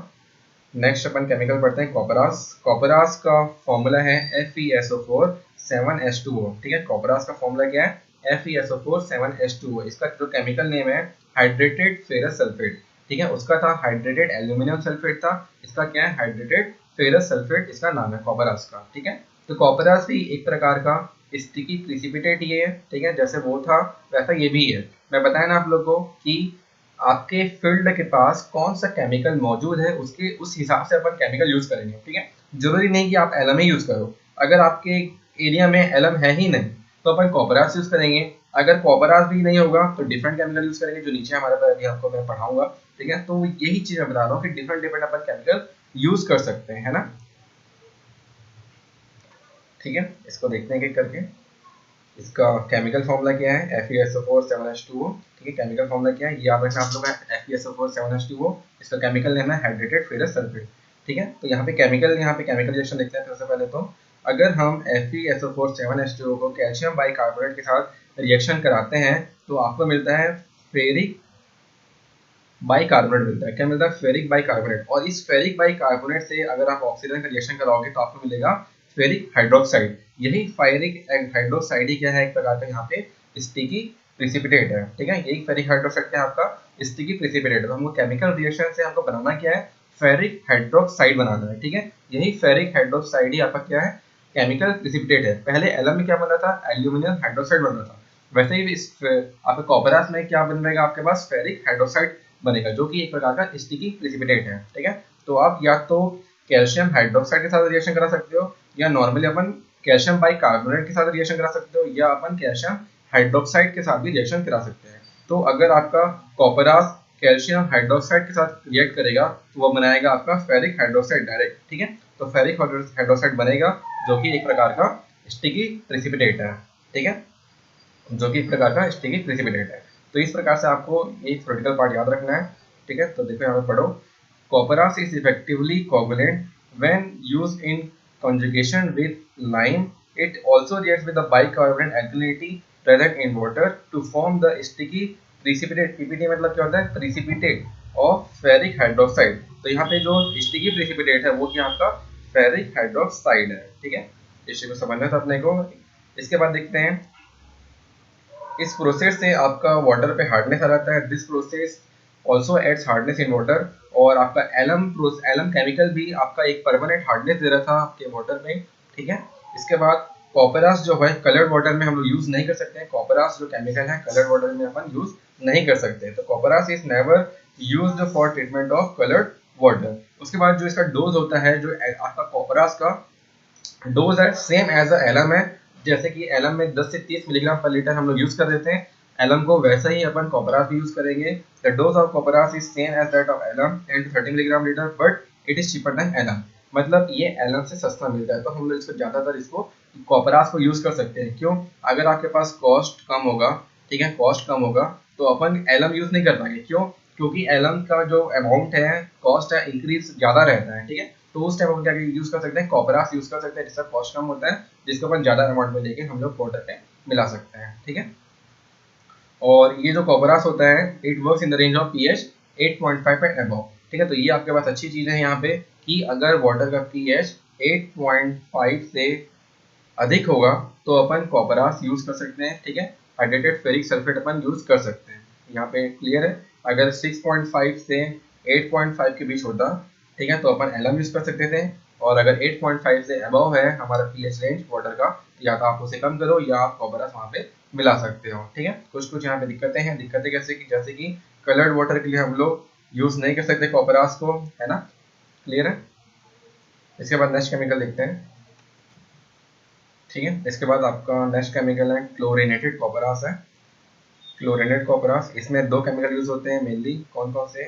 नेक्स्ट अपन केमिकल पढ़ते हैं कॉपरास। कॉपरास का फॉर्मूला है FeSO4 7H2O। ठीक है, कॉपरास का फॉर्मूला क्या है, FeSO4 7H2O। इसका जो केमिकल नेम है हाइड्रेटेड फेरस सल्फेट। ठीक है, उसका था हाइड्रेटेड एल्यूमिनियम सल्फेट था, इसका क्या है हाइड्रेटेड फेरस सल्फेट, इसका नाम है कॉपरास का। ठीक है, तो कॉपरास भी एक प्रकार का स्टिकी प्रिसिपिटेट ये है। ठीक है, जैसे वो था वैसा ये भी है। मैं बताया ना आप लोगों को कि आपके फील्ड के पास कौन सा केमिकल मौजूद है उसके उस हिसाब से अपन केमिकल यूज करेंगे। ठीक है, जरूरी नहीं कि आप एलम ही यूज करो। अगर आपके एरिया में एलम है ही नहीं तो अपन कॉपरास यूज करेंगे। अगर कॉपरास भी नहीं होगा तो डिफरेंट केमिकल यूज करेंगे, जो नीचे हमारे पास अभी आपको मैं पढ़ाऊंगा। ठीक है, तो यही चीज मैं बता रहा हूँ कि डिफरेंट डिफरेंट अपन केमिकल यूज कर सकते हैं, है ना। ठीक है, इसको देखते हैं कि करके इसका केमिकल फॉर्मूला क्या है, FeSO4 7H2O। ठीक है, केमिकल फॉर्मूला क्या है ये याद रखना आप लोग का, FeSO4 7H2O। इसका केमिकल नेम है हाइड्रेटेड फेरस सल्फेट। ठीक है, तो यहाँ पे केमिकल रिएक्शन देखते हैं। सबसे पहले तो अगर हम FeSO4 7H2O को कैल्शियम बाइकार्बोनेट के साथ रिएक्शन कराते हैं तो आपको मिलता है फेरिक बाइकार्बोनेट मिलता है। क्या मिलता है, फेरिक बाइकार्बोनेट। और इस फेरिक बाइकार्बोनेट से अगर आप ऑक्सीजन का रिएक्शन कराओगे तो आपको मिलेगा फेरिक हाइड्रोक्साइड। यही फेरिक हाइड्रोक्साइड ही क्या है, एक प्रकार का यहाँ पे स्टिकी प्रिसिपिटेट है। ठीक है, यही फेरिक हाइड्रोक्साइड क्या है आपका स्टिकी प्रिसिपिटेट है। तो हमको केमिकल रिएक्शन से हमको बनाना क्या है, फेरिक हाइड्रोक्साइड बनाना है। ठीक है, यही फेरिक हाइड्रोक्साइड ही आपका क्या है केमिकल प्रिसिपिटेट है। पहले एलम में क्या बना था, एल्यूमिनियम हाइड्रोक्साइड बना था। वैसे ही इस आपके कॉपरास में क्या बनेगा आपके पास फेरिक हाइड्रोक्साइड बनेगा, जो कि एक प्रकार का स्टिकी प्रिसिपिटेट है। ठीक है, तो आप या तो कैल्शियम हाइड्रोक्साइड के साथ रिएक्शन करा सकते हो, या नॉर्मली अपन कैल्शियम बाइकार्बोनेट के साथ रिएक्शन करा सकते हो, या अपन कैल्शियम हाइड्रोक्साइड के साथ भी रिएक्शन करा सकते हैं। तो अगर आपका कॉपरास कैल्शियम हाइड्रोक्साइड के साथ रिएक्ट करेगा तो वो बनाएगा आपका फेरिक हाइड्रोक्साइड डायरेक्ट। ठीक है, तो फेरिक हाइड्रोक्साइड बनेगा जो कि एक प्रकार का स्टिकी प्रिसिपिटेट है। ठीक है, जो कि एक प्रकार का स्टिकी प्रिसिपिटेट है। तो इस प्रकार से आपको एक थ्योरेटिकल पार्ट याद रखना है। ठीक है, तो देखो यहाँ पे पढ़ो, copperas is effectively coagulant when used in conjugation with lime. It also reacts with the bicarbonate alkalinity present in water to form the sticky precipitate। PPT मतलब क्या होता है, precipitate of ferric hydroxide। तो यहाँ पे जो sticky precipitate है वो क्या आपका ferric hydroxide है। ठीक है, इस चीज को समझना था अपने को। इसके बाद देखते हैं इस प्रोसेस से आपका वाटर पे हार्डनेस आ जाता है। This process also adds hardness in water. और आपका एलम केमिकल भी आपका एक परमानेंट हार्डनेस दे रहा था आपके वाटर में। ठीक है, इसके बाद कॉपरास जो है कलर्ड वाटर में हम लोग यूज नहीं कर सकते हैं। कॉपरास जो केमिकल है कलर्ड वाटर में अपन यूज नहीं कर सकते। तो copperas is never used for treatment of coloured water. उसके बाद जो इसका डोज होता है, जो आपका कॉपरास का डोज है सेम एज अ एलम है। जैसे कि एलम में 10 से 30 मिलीग्राम पर लीटर हम लोग यूज कर देते हैं, एलम को वैसा ही अपन कॉपरास भी यूज करेंगे। The dose of copperas is same as that of alum 10 to 30 milligram litre, but it is cheaper than alum. मतलब ये एलम से सस्ता मिलता है, तो हम लोग इसको ज्यादातर इसको कॉपरास को यूज कर सकते हैं। क्यों, अगर आपके पास कॉस्ट कम होगा, ठीक है, कॉस्ट कम होगा तो अपन एलम यूज नहीं कर पाएंगे। क्यों, क्योंकि एलम का जो अमाउंट है, कॉस्ट है, इंक्रीज ज्यादा रहता है। ठीक है, तो उस टाइम हम क्या यूज कर सकते हैं, कॉपरास यूज कर सकते हैं जिसका कॉस्ट कम होता है, जिसको अपन ज्यादा अमाउंट में लेके हम लोग वाटर पे मिला सकते हैं। ठीक है, और ये जो कॉपरास होता है it works in the range of pH 8.5 and above. ठीक है, तो ये आपके पास अच्छी चीज है यहाँ पे कि अगर वाटर का पीएच 8.5 से अधिक होगा तो अपन कॉपरास यूज कर सकते हैं, ठीक है। हाइड्रेटेड फेरिक सल्फेट अपन यूज कर सकते हैं। यहाँ पे क्लियर है। अगर 6.5 से 8.5 के बीच होता, ठीक है, तो अपन एलम यूज कर सकते थे। और अगर 8.5 से अबव है हमारा पीएच रेंज वाटर का, या तो आप उसे कम करो या आप कॉपरास वहाँ पे मिला सकते हो, ठीक है। कुछ कुछ यहाँ पे दिक्कतें हैं। दिक्कतें कैसे कि जैसे कि कलर्ड वाटर के लिए हम लोग यूज नहीं कर सकते कॉपरास को, है ना। क्लियर है। इसके बाद नेक्स्ट केमिकल देखते हैं, ठीक है। इसके बाद आपका नेक्स्ट केमिकल है क्लोरिनेटेड कॉपरास है। क्लोरिनेटेड कॉपरास, इसमें दो केमिकल यूज होते हैं मेनली। कौन कौन से?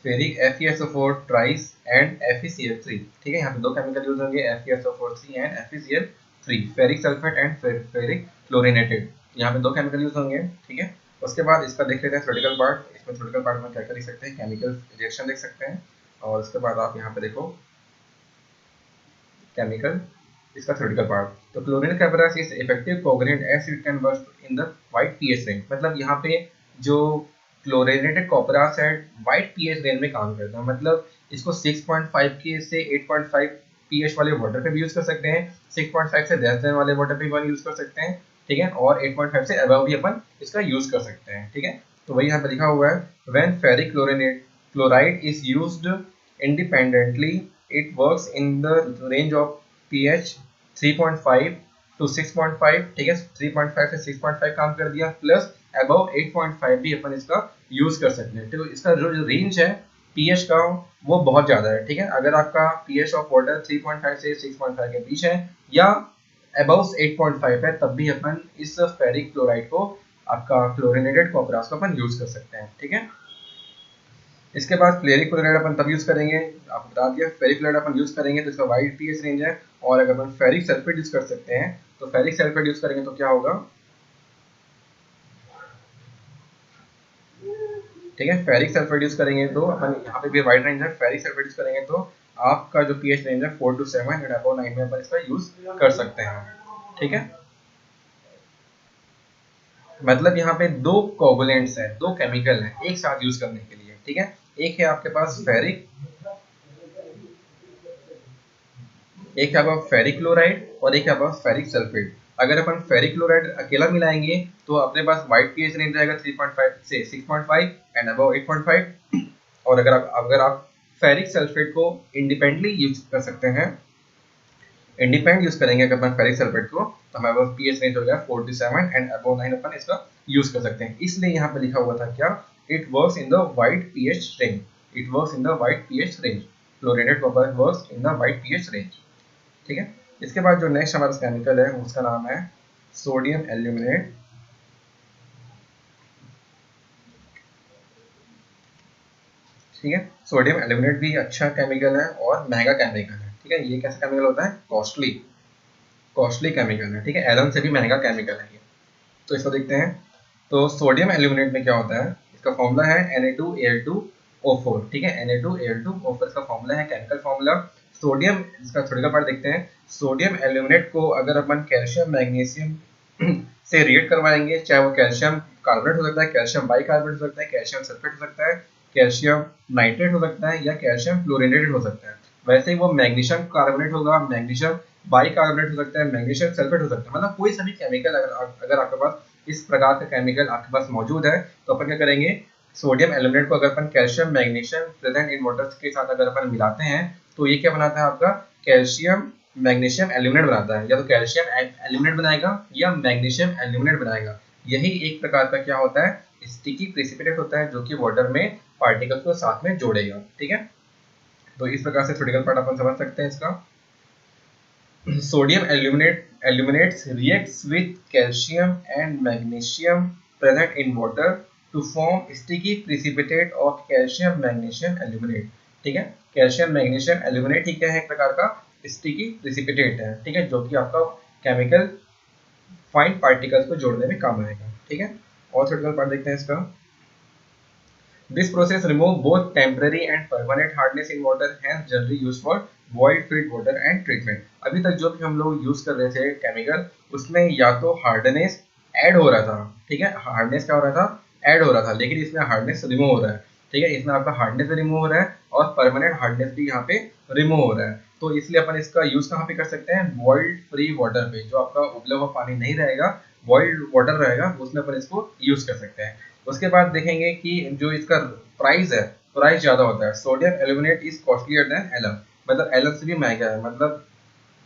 फेरिक FeSO4 ट्राइस एंड FeCl3, ठीक है। यहाँ पे दो केमिकल यूज होंगे, FeSO4 and FeCl3, ferric sulphate and ferric chlorinated. यहाँ पे दो केमिकल यूज होंगे, ठीक है। उसके बाद इसका देख लेते हैं थ्योरेटिकल पार्ट। इसमें थ्योरेटिकल पार्ट में क्या क्या लिख सकते हैं, केमिकल रिएक्शन देख सकते हैं। और उसके बाद आप यहाँ पे देखो केमिकल, इसका थ्योरेटिकल पार्ट। तो chlorinated copperas is effective covalent as it can work in the wide pH range. मतलब यहाँ पे जो क्लोरिनेटेड कॉपरास है वाइड पीएच रेंज में काम करता है। मतलब इसको 6.5 के से 8.5 पीएच वाले वाटर पे भी यूज कर सकते हैं, 6.5 से लेस देन वाले वाटर पे भी यूज कर सकते हैं, ठीक है। और 8.5 से अबव भी अपन इसका यूज कर सकते हैं, ठीक है। तो वही यहाँ पे लिखा हुआ है, when ferric chloride is used independently it works in the range of pH 3.5 to 6.5, ठीक है। 3.5 से 6.5 काम कर दिया, प्लस अबव 8.5 भी अपन इसका यूज कर सकते हैं। तो इसका जो रेंज है पीएच का वो बहुत ज्यादा है, ठीक है। अगर आपका पीएच ऑफ वाटर 3.5 से 6.5 के बीच है या अबव 8.5 है, तब भी अपन इस फेरिक क्लोराइड को, आपका क्लोरिनेटेड कॉपरास को अपन यूज कर सकते हैं, ठीक है। इसके बाद फेरिक क्लोराइड अपन तब यूज करेंगे, आपको बता दिया फेरिक क्लोराइड अपन यूज करेंगे तो इसका वाइड पीएच रेंज है। और अगर अपन फेरिक सल्फेट यूज कर सकते हैं, तो फेरिक सल्फेट यूज करेंगे तो क्या होगा, ठीक है। फेरिक सल्फेट यूज करेंगे तो अपन यहाँ पे भी वाइड रेंज है, फेरिक सल्फेट यूज करेंगे तो आपका जो पीएच रेंज है 4 to 7 एंड अबव 9 में अपन इसका यूज कर सकते हैं, ठीक है। मतलब यहाँ पे दो कोवलेंट्स हैं, दो केमिकल हैं एक साथ यूज करने के लिए, ठीक है। एक है आपके पास फेरिक, एक है आपका फेरिक क्लोराइड और एक है आपका फेरिक सल्फेट। अगर अपन फेरिक क्लोराइड अकेला मिलाएंगे तो अपने पास वाइड पीएच रेंज रहेगा 3.5 से 6.5 एंड अबव 8.5। और अगर आप फेरिक सल्फेट को इंडिपेंडेंटली यूज कर सकते हैं, इंडिपेंडेंट यूज करेंगे अगर अपन फेरिक सल्फेट को, तो हमारे पास पीएच रेंज हो गया 47 एंड अबव 9 अपन इसका यूज कर सकते हैं। इसलिए यहाँ पे लिखा हुआ था क्या, it works in the wide pH range, it works in the wide pH range, chlorinated copper works in the wide pH range, ठीक है। इसके बाद जो नेक्स्ट हमारा केमिकल है उसका नाम है सोडियम एल्यूमिनेट, ठीक है। सोडियम एल्यूमिनेट भी अच्छा केमिकल है और महंगा केमिकल है, ठीक है। ये कैसा केमिकल होता है, कॉस्टली कॉस्टली केमिकल है, ठीक है। एलन से भी महंगा केमिकल है ये। तो इसको देखते हैं। तो सोडियम एल्यूमिनेट में क्या होता है, इसका फॉर्मूला है Na2Al2O4, ठीक है। Na2Al2O4 इसका फॉर्मूला है, केमिकल फॉर्मूला। सोडियम, इसका थोड़ी का पार्ट देखते हैं। सोडियम एल्यूमिनेट को अगर अपन कैल्शियम मैग्नीशियम से रिएक्ट करवाएंगे, चाहे वो कैल्शियम कार्बोनेट हो सकता है, कैल्शियम बाइकार्बोनेट हो सकता है, कैल्शियम सल्फेट हो सकता है, कैल्शियम नाइट्रेट हो सकता है, या कैल्शियम फ्लोरिनेटेड हो सकता है। वैसे ही वो मैग्नीशियम कार्बोनेट होगा, मैग्नीशियम बाइकार्बोनेट हो सकता है, मैग्नीशियम सल्फेट हो सकता है। मतलब कोई सभी केमिकल अगर आपके पास इस प्रकार का केमिकल आपके पास मौजूद है, तो अपन क्या करेंगे, सोडियम एल्यूमिनेट को अगर अपन calcium magnesium present in water के साथ अगर अपन मिलाते हैं, तो ये क्या बनाता है आपका कैल्शियम मैग्नीशियम एल्यूमिनेट बनाता है। या तो कैल्शियम एल्यूमिनेट बनाएगा या मैग्नीशियम एल्यूमिनेट बनाएगा। यही एक प्रकार का क्या होता है, स्टिकी प्रेसिपिटेट होता है, जो कि वाटर में पार्टिकल्स को साथ में जोड़ेगा, ठीक है। तो इस प्रकार से थ्योरेटिकल पार्ट अपन समझ सकते हैं इसका। Sodium aluminates reacts with calcium and magnesium present in water to form sticky precipitate of calcium magnesium aluminate, ठीक है। कैल्शियम मैग्नीशियम एल्यूमिनेट ठीक है, एक प्रकार का स्टिकी प्रिसिपिटेट है, ठीक है, जो कि आपका केमिकल फाइन पार्टिकल्स को जोड़ने में काम आएगा, ठीक है। और थ्योरेटिकल पार्ट देखते हैं इसका। This process remove both temporary and permanent hardness in water, hence generally used for boiled filled water and treatment। अभी तक जो भी हम लोग यूज कर रहे थे केमिकल, उसमें या तो हार्डनेस ऐड हो रहा था, ठीक है, हार्डनेस क्या हो रहा था, ऐड हो रहा था, लेकिन इसमें हार्डनेस रिमूव हो रहा है, ठीक है। इसमें आपका हार्डनेस भी रिमूव हो रहा है और परमानेंट हार्डनेस भी यहाँ पे रिमूव हो रहा है। तो इसलिए अपन इसका यूज कहाँ पे कर सकते हैं, बॉइल्ड फ्री वाटर पे, जो आपका उबला हुआ पानी नहीं रहेगा, बॉइल्ड वाटर रहेगा, उसमें अपन इसको यूज कर सकते हैं। उसके बाद देखेंगे कि जो इसका प्राइस है, प्राइस ज्यादा होता है। Sodium aluminate is costlier than alum, मतलब एलम से भी महंगा है, मतलब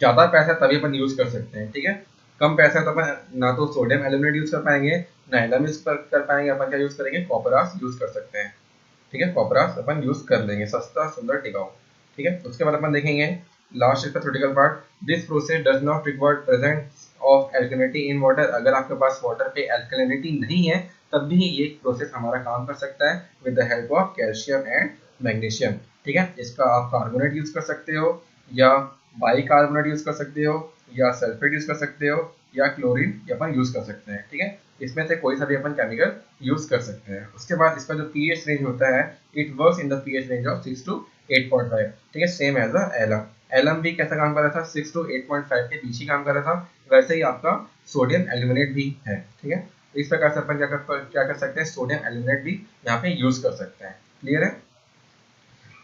ज्यादा पैसा तभी अपन यूज कर सकते हैं, ठीक है। कम पैसा तो अपन ना तो सोडियम एल्यूमिनेट यूज कर पाएंगे, ना एलम यूज कर पाएंगे, अपन क्या यूज करेंगे, कॉपरास यूज कर सकते हैं, ठीक है। कॉपरास अपन यूज कर लेंगे, सस्ता सुंदर टिकाऊ, ठीक है। उसके बाद अपन देखेंगे लास्ट इसका theoretical part, this process does not require presence of alkalinity in water. अगर आपके पास वाटर पे एल्कलिनिटी नहीं है तब भी ये प्रोसेस हमारा काम कर सकता है with the help of calcium and magnesium, ठीक है। इसका आप कार्बोनेट यूज कर सकते हो, या बाइकार्बोनेट यूज कर सकते हो, या सल्फेट यूज कर सकते हो, या क्लोरीन अपन यूज कर सकते हैं, ठीक है। इसमें से कोई सा भी अपन केमिकल यूज कर सकते हैं। उसके बाद इसका जो पीएच रेंज होता है, it works in the pH range of 6 to 8.5, ठीक है, same as the alum. Alum भी कैसा काम कर रहा था, 6 to 8.5 के बीच ही काम कर रहा था, वैसे ही आपका सोडियम एल्यूमिनेट भी है, ठीक है। तो इस प्रकार से अपन क्या कर सकते हैं, सोडियम एल्यूमिनेट भी यहाँ पे यूज कर सकते हैं। क्लियर है।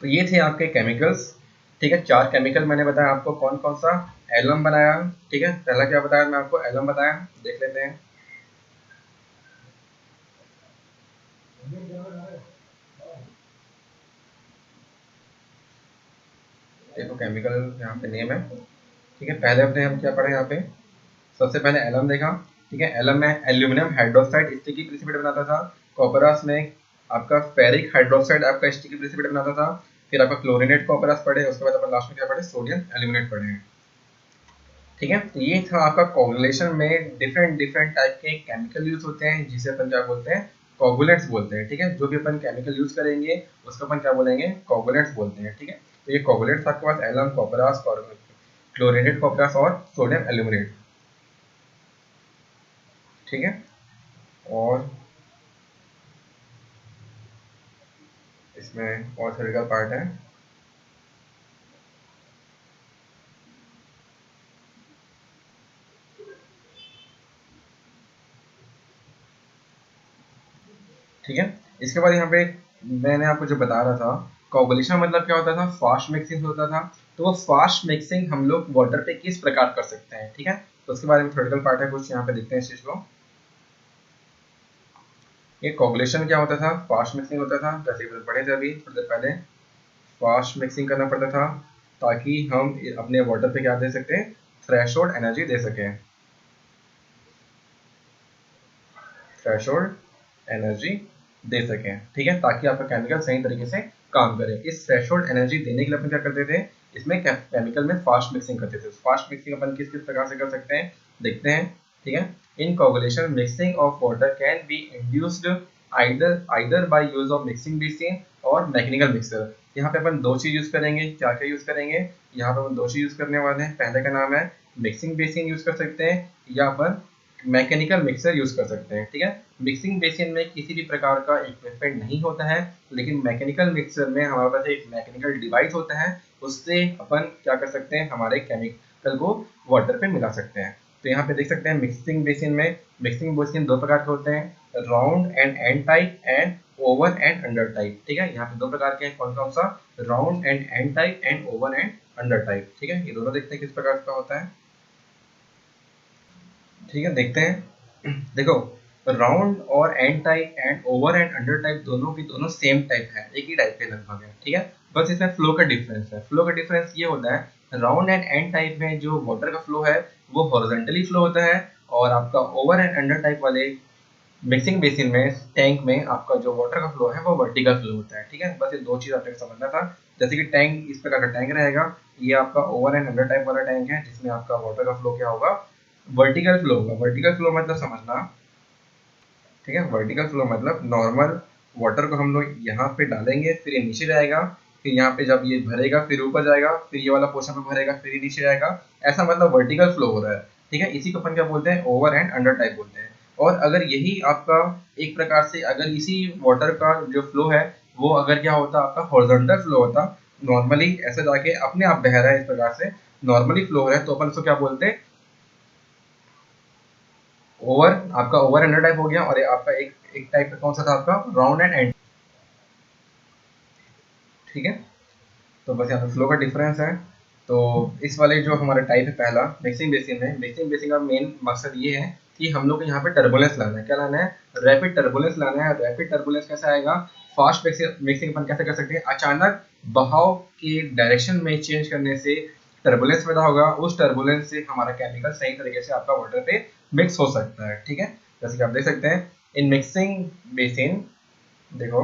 तो ये थे आपके केमिकल्स, ठीक है। 4 केमिकल मैंने बताया आपको, कौन कौन सा, एलम बनाया, ठीक है। पहला क्या बताया मैं आपको, एलम बताया, देख लेते हैं। देखो केमिकल यहाँ पे नेम है, ठीक है। पहले अपने हम क्या पढ़े यहाँ पे, सबसे पहले एलम देखा, ठीक है। एलम में एल्यूमिनियम हाइड्रोक्साइड स्टिकी प्रेसिपिटेट बनाता था। कॉपरस में आपका फेरिक हाइड्रोक्साइड आपका स्टिकी प्रेसिपिटेट बनाता था। फिर आपका क्लोरिनेट कॉपरस पढ़े, उसके बाद अपन लास्ट में क्या पढ़े, सोडियम एल्यूमिनेट पढ़े हैं, ठीक है। तो ये था आपका कोगुलेशन में डिफरेंट डिफरेंट टाइप के केमिकल यूज होते हैं, जिसे अपन क्या बोलते हैं, कोगुलेंट्स बोलते हैं, ठीक है। जो भी अपन केमिकल यूज करेंगे उसको अपन क्या बोलेंगे, कोगुलेंट्स बोलते हैं, ठीक है। तो ये कोगुलेंट्स आपके पास एलम, कॉपरस, क्लोरिनेट कॉपरस और सोडियम एल्यूमिनेट, ठीक है। और इसमें और थ्योरेटिकल पार्ट है, ठीक है। इसके बाद यहाँ पे मैंने आपको जो बता रहा था, कोगुलेशन मतलब क्या होता था, फास्ट मिक्सिंग होता था। तो वो फास्ट मिक्सिंग हम लोग वाटर पे किस प्रकार कर सकते हैं, ठीक है। तो उसके बारे में थ्योरेटिकल पार्ट है कुछ, यहाँ पे देखते हैं इस चीज को। ये कोगुलेशन क्या होता था, फास्ट मिक्सिंग होता था, जैसे कि पढ़े थे अभी थोड़ी देर पहले। फास्ट मिक्सिंग करना पड़ता था ताकि हम अपने वाटर पे क्या दे सकते हैं, थ्रेशोल्ड एनर्जी दे सकें, थ्रेशोल्ड एनर्जी दे सकें, ठीक है, ताकि आपका केमिकल सही तरीके से काम करे। इस थ्रेशोल्ड एनर्जी देने के लिए अपन क्या करते थे, इसमें केमिकल में फास्ट मिक्सिंग करते थे। फास्ट मिक्सिंग अपन किस किस प्रकार से कर सकते हैं, देखते हैं, ठीक है। In coagulation mixing of water can be induced either by use of mixing machine और मैकेनिकल मिक्सर। यहाँ पे अपन दो चीज यूज करेंगे, क्या क्या यूज करेंगे, यहाँ पे अपन दो चीज यूज करने वाले हैं। पहले का नाम है मिक्सिंग बेसिन यूज कर सकते हैं, या अपन मैकेनिकल मिक्सर यूज कर सकते हैं, ठीक है। मिक्सिंग बेसिन में किसी भी प्रकार का इक्विपमेंट नहीं होता है, लेकिन मैकेनिकल मिक्सर में हमारे पास एक मैकेनिकल डिवाइस होता है, उससे अपन क्या कर सकते हैं, हमारे केमिकल को वाटर पे मिला सकते हैं। तो यहाँ पे देख सकते हैं मिक्सिंग बेसिन में, मिक्सिंग बेसिन दो प्रकार के होते हैं, round and end type and over and under type, ठीक है। यहाँ पे दो प्रकार के हैं, कौन कौन सा, round and end type and over and under type, ठीक है। ये दोनों देखते हैं किस प्रकार का होता है, ठीक है, देखते हैं। देखो राउंड और and type and over and under type दोनों की दोनों सेम टाइप है, एक ही टाइप के लगभग है, ठीक है। बस इसमें फ्लो का डिफरेंस है। फ्लो का डिफरेंस ये होता है, राउंड एंड एंड टाइप में जो वाटर का फ्लो है वो हॉरिजॉन्टली फ्लो होता है, और आपका ओवर एंड अंडर टाइप वाले मिक्सिंग बेसिन में, टैंक में, आपका जो वाटर का फ्लो है वो वर्टिकल फ्लो होता है, ठीक है। बस ये दो चीज आपको समझना था। जैसे कि टैंक इस प्रकार का टैंक रहेगा, ये आपका ओवर एंड अंडर टाइप वाला टैंक है, जिसमें आपका वाटर का फ्लो क्या होगा, वर्टिकल फ्लो होगा। वर्टिकल फ्लो मतलब समझना, ठीक है। वर्टिकल फ्लो मतलब नॉर्मल वाटर को हम लोग यहाँ पे डालेंगे, फिर ये नीचे जाएगा, फिर यहाँ पे जब ये भरेगा फिर ऊपर जाएगा, फिर ये वाला पोर्शन पे भरेगा, फिर ये नीचे जाएगा, ऐसा मतलब वर्टिकल फ्लो हो रहा है, ठीक है। इसी को अपन क्या बोलते हैं, ओवर एंड अंडर टाइप बोलते हैं। और अगर यही आपका एक प्रकार से, अगर इसी वाटर का जो फ्लो है वो अगर क्या होता, आपका हॉरिजॉन्टल फ्लो होता, नॉर्मली ऐसे जाके अपने आप बह रहा है, इस प्रकार से नॉर्मली फ्लो हो रहा है, तो अपन इसको क्या बोलते हैं, ओवर, आपका ओवर अंडर टाइप हो गया। और ये आपका एक एक टाइप का कौन सा था, आपका राउंड एंड एंड, ठीक है। तो बस यहाँ पे फ्लो का डिफरेंस है। तो इस वाले जो हमारा टाइप है पहला मिक्सिंग बेसिन में, मिक्सिंग बेसिन का मेन मकसद ये है कि हम लोग को यहाँ पे टर्बुलेंस लाना है। क्या लाना है? रैपिड टर्बुलेंस लाना है। रैपिड टर्बुलेंस कैसे आएगा? फास्ट मिक्सिंग अपन कैसे कर सकते हैं? अचानक बहाव के डायरेक्शन में चेंज करने से टर्बुलेंस पैदा होगा। उस टर्बुलेंस से हमारा केमिकल सही तरीके से आपका वाटर पे मिक्स हो सकता है। ठीक है, जैसे कि आप देख सकते हैं इन मिक्सिंग बेसिन, देखो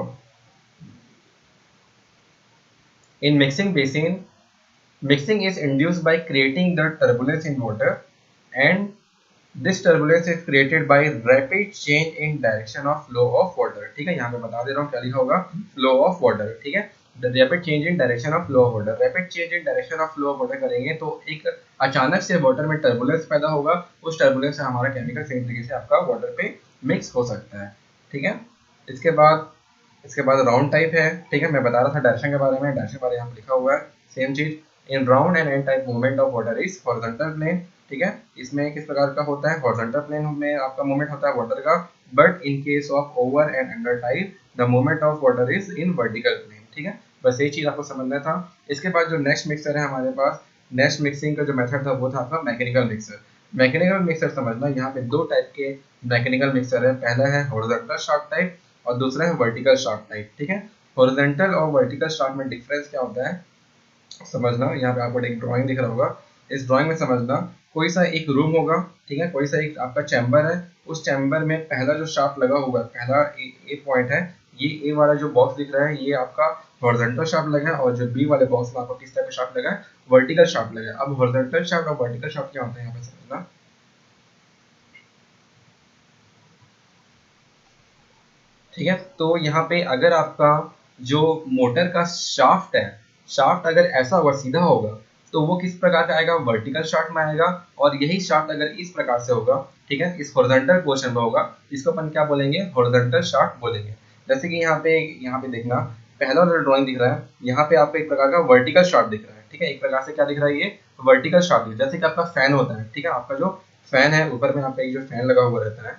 इन mixing basin mixing is induced by creating the turbulence in water, and this turbulence is created by rapid change in direction of flow of water। ठीक है, यहाँ पे बता दे रहा हूँ क्या लिखा होगा, flow of water। ठीक है, the rapid change in direction of flow of water। rapid change in direction of flow of water करेंगे तो एक अचानक से वाटर में टर्बुलेंस पैदा होगा। उस टर्बुलेंस से हमारा केमिकल सही तरीके से आपका वाटर पे मिक्स हो सकता है। ठीक है, इसके बाद राउंड टाइप है। ठीक है, मैं बता रहा था डायरेक्शन के बारे में, डायरेक्शन के बारे में यहाँ पे लिखा हुआ है सेम चीज। In round and end type movement of water is horizontal plane. ठीक है, इसमें किस प्रकार का होता है? हॉरिजॉन्टल प्लेन में आपका मूवमेंट होता है वाटर का। But in case of over and under type the movement of water is in vertical plane. ठीक है, बस ये चीज आपको समझना था। इसके बाद जो नेक्स्ट मिक्सर है हमारे पास, नेक्स्ट मिक्सिंग का जो मेथड था वो था आपका मैकेनिकल मिक्सर। मैकेनिकल मिक्सर समझना, यहाँ पे दो टाइप के मैकेनिकल मिक्सर है। पहला है हॉरिजॉन्टल शाफ्ट टाइप और दूसरा है वर्टिकल शाफ्ट टाइप। ठीक है, हॉरिजॉन्टल और वर्टिकल शाफ्ट में डिफरेंस क्या होता है समझना। यहाँ पे आपको एक ड्राइंग दिख रहा होगा, इस ड्राइंग में समझना कोई सा एक रूम होगा। ठीक है, कोई सा एक आपका चैम्बर है। उस चैम्बर में पहला जो शाफ्ट लगा हुआ है, पहला ए पॉइंट है, ये ए वाला जो बॉक्स दिख रहा है ये आपका हॉरिजॉन्टल शाफ्ट लगा है, और जो बी वाले बॉक्स में आपको किस टाइप का शाफ्ट लगा है? वर्टिकल शाफ्ट लगा है। अब हॉरिजॉन्टल शाफ्ट और वर्टिकल शाफ्ट क्या होता है यहाँ पे समझना। ठीक है, तो यहाँ पे अगर आपका जो मोटर का शाफ्ट है, शाफ्ट अगर ऐसा होगा, सीधा होगा, तो वो किस प्रकार का आएगा? वर्टिकल शाफ्ट में आएगा। और यही शाफ्ट अगर इस प्रकार से होगा, ठीक है, इस हॉरिजॉन्टल पोर्शन में होगा, इसको अपन क्या बोलेंगे? हॉरिजॉन्टल शाफ्ट बोलेंगे। जैसे कि यहाँ पे देखना, पहला जो ड्राइंग दिख रहा है यहाँ पे आपको एक प्रकार का वर्टिकल शाफ्ट दिख रहा है। ठीक है, एक प्रकार से क्या दिख रहा है? ये वर्टिकल शाफ्ट। जैसे कि आपका फैन होता है, ठीक है, आपका जो फैन है ऊपर में आपका एक जो फैन लगा हुआ रहता है,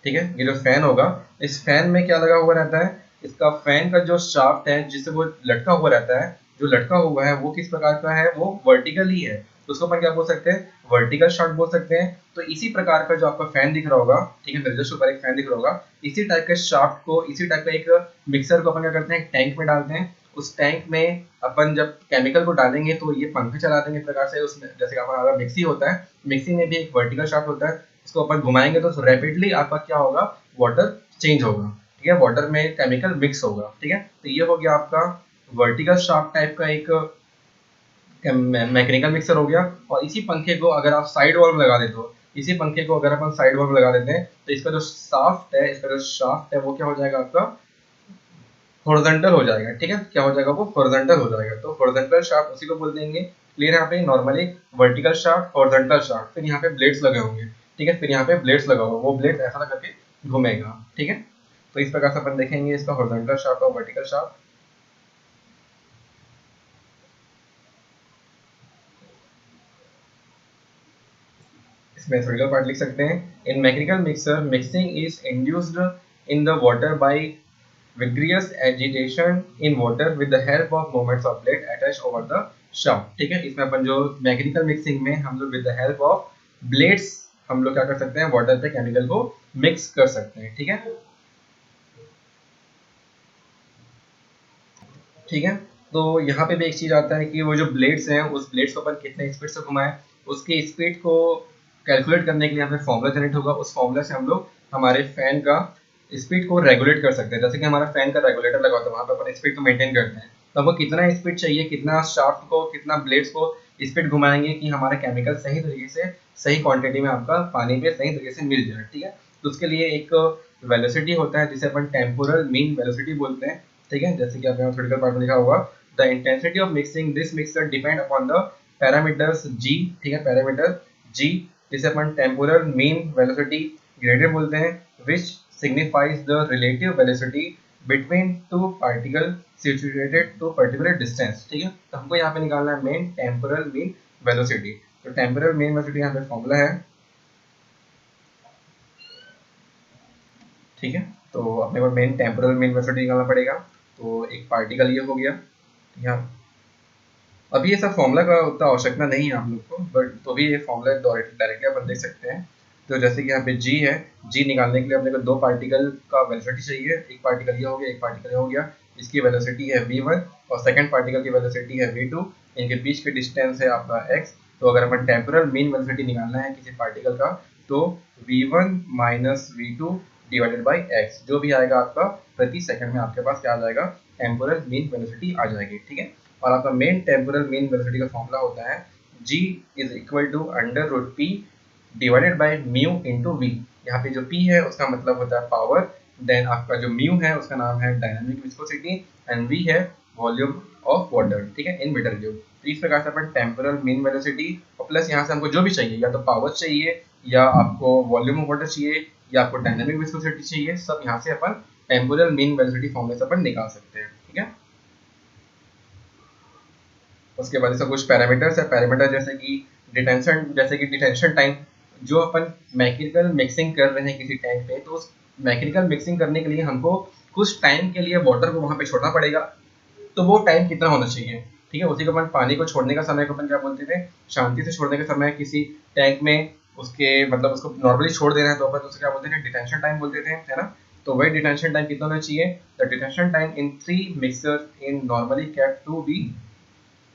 ठीक है, ये जो फैन होगा, इस फैन में क्या लगा हुआ रहता है? इसका फैन का जो शाफ्ट है जिससे वो लटका हुआ रहता है, जो लटका हुआ है वो किस प्रकार का है? वो वर्टिकल ही है। तो उसको अपन क्या बोल सकते हैं? वर्टिकल शाफ्ट बोल सकते हैं। तो इसी प्रकार का जो आपका फैन दिख रहा होगा, ठीक है, मेरे जस्ट ऊपर एक फैन दिख रहा होगा, इसी टाइप के शाफ्ट को, इसी टाइप का एक मिक्सर को अपन क्या करते हैं? टैंक में डालते हैं। उस टैंक में अपन जब केमिकल को डालेंगे तो ये पंखे चला देंगे। इस प्रकार से उसमें जैसे कि हमारा मिक्सी होता है, मिक्सी में भी एक वर्टिकल शाफ्ट होता है, इसको अपन घुमाएंगे तो रैपिडली आपका क्या होगा? वाटर चेंज होगा। ठीक है, वाटर में केमिकल मिक्स होगा। ठीक है, तो ये हो गया आपका वर्टिकल शाफ्ट टाइप का एक मैकेनिकल मिक्सर हो गया। और इसी पंखे को अगर आप साइड वाल्व लगा देते हो, इसी पंखे को अगर अपन साइड वाल्व लगा देते हैं तो इसका जो शाफ्ट है, इसका जो शाफ्ट है वो क्या हो जाएगा? आपका हॉरिजॉन्टल हो जाएगा। ठीक है, क्या हो जाएगा? वो हॉरिजॉन्टल हो जाएगा। तो हॉरिजॉन्टल शाफ्ट उसी को बोल देंगे। क्लियर? यहाँ पे normally vertical shaft, horizontal shaft, फिर यहाँ पे ब्लेड्स लगे होंगे। ठीक है, फिर यहाँ पे ब्लेड्स लगा होगा, वो ब्लेड ऐसा करके घूमेगा। ठीक है, तो इस प्रकार से अपन देखेंगे इसका हॉरिजॉन्टल शाफ्ट और वर्टिकल शाफ्ट। इसमें थ्योरेटिकल पार्ट लिख सकते हैं। इन mechanical mixer mixing is induced in the water bye vigorous agitation in water with the help of movements of blade attached over the shaft। ठीक है, इसमें अपन जो मैकेनिकल मिक्सिंग में हम लोग with the help of blades हम लोग क्या कर सकते हैं? वाटर पे केमिकल को मिक्स कर सकते हैं। ठीक है, ठीक है, तो यहाँ पे भी एक चीज आता है कि वो जो ब्लेड्स हैं, उस ब्लेड्स को अपन कितने स्पीड से घुमाएं, उसकी स्पीड को कैलकुलेट करने के लिए यहाँ पे फॉर्मूला जनरेट होगा। उस फॉर्मूला से हम लोग हमारे फैन का स्पीड को रेगुलेट कर सकते हैं। जैसे कि हमारा फैन का रेगुलेटर लगा होता है, वहाँ पे अपन स्पीड को मेंटेन करते हैं, तो हमको कितना स्पीड चाहिए, कितना शाफ्ट को, कितना ब्लेड्स को स्पीड घुमाएंगे कि हमारा केमिकल सही तरीके से, सही क्वांटिटी में आपका पानी पे सही तरीके से मिल जाए। ठीक है, तो उसके लिए एक वेलोसिटी होता है जिसे अपन टेम्पोरल मीन वेलोसिटी बोलते हैं। ठीक है, जैसे कि आप यहाँ थ्योरेटिकल पार्ट में लिखा हुआ, the intensity of mixing this mixer depend upon the parameters G. ठीक है, पैरामीटर जी, जिसे अपन टेम्पोरल मीन वेलोसिटी ग्रेडियंट बोलते हैं, which signifies the relative velocity between two particles situated to particular distance। ठीक है, तो हमको यहाँ पे निकालना है मेन टेम्पोरल मीन वेलोसिटी। तो टेम्पोरल मीन वेलोसिटी यहाँ पे फॉर्मूला है। ठीक है, तो अपने को मेन टेम्पोरल मीन वेलोसिटी निकालना पड़ेगा। तो एक पार्टिकल ये हो गया, यहाँ अभी ये सब फॉर्मूला का उतना आवश्यकता नहीं है आप लोग को, बट तो भी ये फॉर्मूला डायरेक्टली अपन देख सकते हैं। तो जैसे कि यहाँ पे जी है, जी निकालने के लिए अपने को दो पार्टिकल का वेलोसिटी चाहिए, एक पार्टिकल ये हो गया, एक पार्टिकल ये हो गया। इसकी वेलोसिटी है v1 और सेकंड पार्टिकल की वेलोसिटी है v2। इनके बीच के डिस्टेंस है आपका x। तो अगर अपन टेम्पोरल मीन वेलोसिटी निकालना है किसी पार्टिकल का, तो v1 minus v2 divided by x, जो भी आएगा आपका प्रति सेकंड में आपके पास क्या आ जाएगा, टेम्पोरल मीन वेलोसिटी आ जाएगी। ठीक है, और आपका मेन टेम्पोरल मीन वेलोसिटी का फॉर्मूला होता है g is equal to under root P divided by mu into V. यहाँ पे जो p है उसका मतलब होता है पावर, देन आपका जो म्यू है उसका नाम है डायनामिक विस्कोसिटी, एंड v है वॉल्यूम ऑफ वाटर, ठीक है, इन मीटर क्यूब। तो इस प्रकार से अपन टेम्पोरल मीन वेलोसिटी और प्लस यहाँ से हमको जो भी चाहिए, या तो पावर चाहिए, या आपको वॉल्यूम ऑफ वाटर चाहिए, या आपको डायनामिक विस्कोसिटी चाहिए, सब यहाँ से अपन टेम्पोरल मीन वेलोसिटी फॉर्मूले से अपन निकाल सकते हैं। ठीक है, उसके बाद इसका कुछ पैरामीटर्स है। पैरामीटर जैसे कि डिटेंशन टाइम, जो अपन मैकेनिकल मिक्सिंग कर रहे हैं किसी टैंक पे, तो उस मैकेनिकल मिक्सिंग करने के लिए हमको कुछ टाइम के लिए वाटर को वहां पे छोड़ना पड़ेगा। तो वो टाइम कितना होना चाहिए, ठीक है, उसी को अपन पानी को छोड़ने का समय को अपन क्या बोलते थे, शांति से छोड़ने का समय किसी टैंक में, उसके मतलब उसको नॉर्मली छोड़ देना है तो अपन उसको क्या बोलते थे, डिटेंशन टाइम बोलते थे, है ना। तो वही डिटेंशन टाइम कितना होना चाहिए, the detention time in 3 mixer in normally kept to be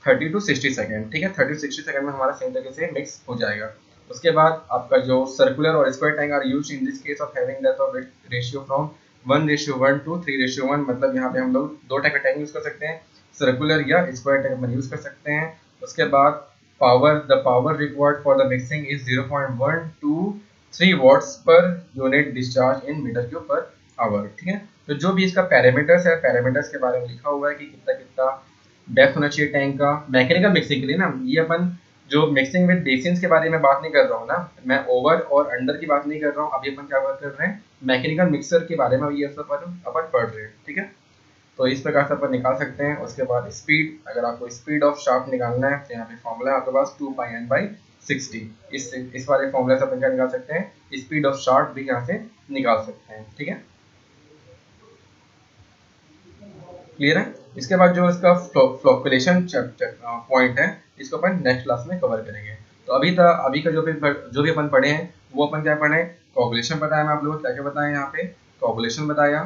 30 to 60 second. ठीक है, 30 टू 60 सेकंड में हमारा सही तरीके से मिक्स हो जाएगा। उसके बाद आपका जो सर्कुलर और square tank are used in this case of having depth of ratio from 1:1 to 3:1, मतलब यहाँ पे हम लोग दो टाइप का टैंक यूज कर सकते हैं, सर्कुलर या स्क्वायर टैंक अपन यूज कर सकते हैं। उसके बाद the power required for the mixing is 0.123 watts per unit discharge in metre cube per hour. ठीक है, तो जो भी इसका पैरामीटर्स है, पैरामीटर्स के बारे में लिखा हुआ है कि कितना कितना डेप्थ होना चाहिए टैंक का मैकेनिकल मिक्सिंग के लिए ना। ये अपन जो मिक्सिंग विद बेसिन्स के बारे में बात नहीं कर रहा हूँ ना, मैं ओवर और अंडर की बात नहीं कर रहा हूँ। अभी अपन क्या बात कर रहे हैं, मैकेनिकल मिक्सर के बारे में ये सब अपन पढ़ रहे हैं। ठीक है, तो इस प्रकार से अपन निकाल सकते हैं। उसके बाद स्पीड, अगर आपको स्पीड ऑफ शाफ्ट निकालना है तो यहाँ पे फॉर्मूला है आपके पास 2πn/60। इस वाले फॉर्मूला से अपन क्या निकाल सकते हैं, स्पीड ऑफ शाफ्ट भी यहाँ से निकाल सकते हैं। ठीक है, क्लियर है। इसके बाद जो इसका फ्लोकुलेशन पॉइंट है, इसको अपन नेक्स्ट क्लास में कवर करेंगे। तो अभी का जो भी अपन पढ़े हैं वो अपन क्या पढ़े, कोगुलेशन बताया मैं आप लोगों को, क्या क्या बताया यहाँ पे, कोगुलेशन बताया,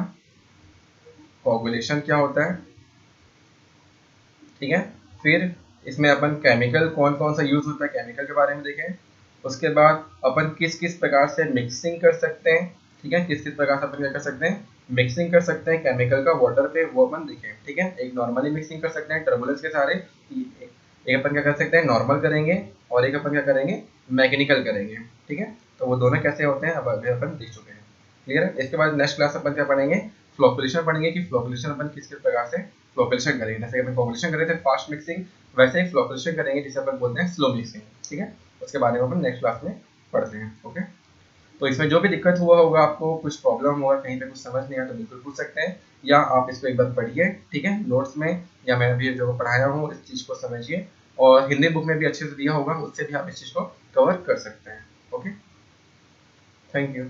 कोगुलेशन क्या होता है, ठीक है। फिर इसमें अपन केमिकल कौन कौन सा यूज होता है, केमिकल के बारे में देखें। उसके बाद अपन किस किस प्रकार से मिक्सिंग कर सकते हैं, ठीक है, किस किस प्रकार से अपन क्या कर सकते हैं, मिक्सिंग कर सकते हैं केमिकल का वाटर पे, वो अपन देखें। ठीक है, एक नॉर्मली मिक्सिंग कर सकते हैं टर्बुलेंस के सहारे, एक अपन क्या कर सकते हैं नॉर्मल करेंगे, और एक अपन क्या करेंगे मैकेनिकल करेंगे। ठीक है, तो वो दोनों कैसे होते हैं अब अभी अपन देख चुके हैं। क्लियर है। इसके बाद नेक्स्ट क्लास अपन क्या पढ़ेंगे, फ्लोकुलेशन पढ़ेंगे कि फ्लोकुलेशन अपन किस किस प्रकार से फ्लोकुलेशन करेंगे। जैसे अपन कोगुलेशन कर रहे थे फास्ट मिक्सिंग, वैसे ही फ्लोकुलेशन करेंगे जिसे अपन बोलते हैं स्लो मिक्सिंग। ठीक है, उसके बारे में अपन नेक्स्ट क्लास में पढ़ते हैं। ओके, तो इसमें जो भी दिक्कत हुआ होगा, आपको कुछ प्रॉब्लम हुआ, कहीं पे कुछ समझ नहीं आया तो बिल्कुल पूछ सकते हैं, या आप इसको एक बार पढ़िए, ठीक है, नोट्स में, या मैं अभी जो पढ़ाया हूँ इस चीज़ को समझिए, और हिंदी बुक में भी अच्छे से दिया होगा, उससे भी आप इस चीज़ को कवर कर सकते हैं। Okay, thank you.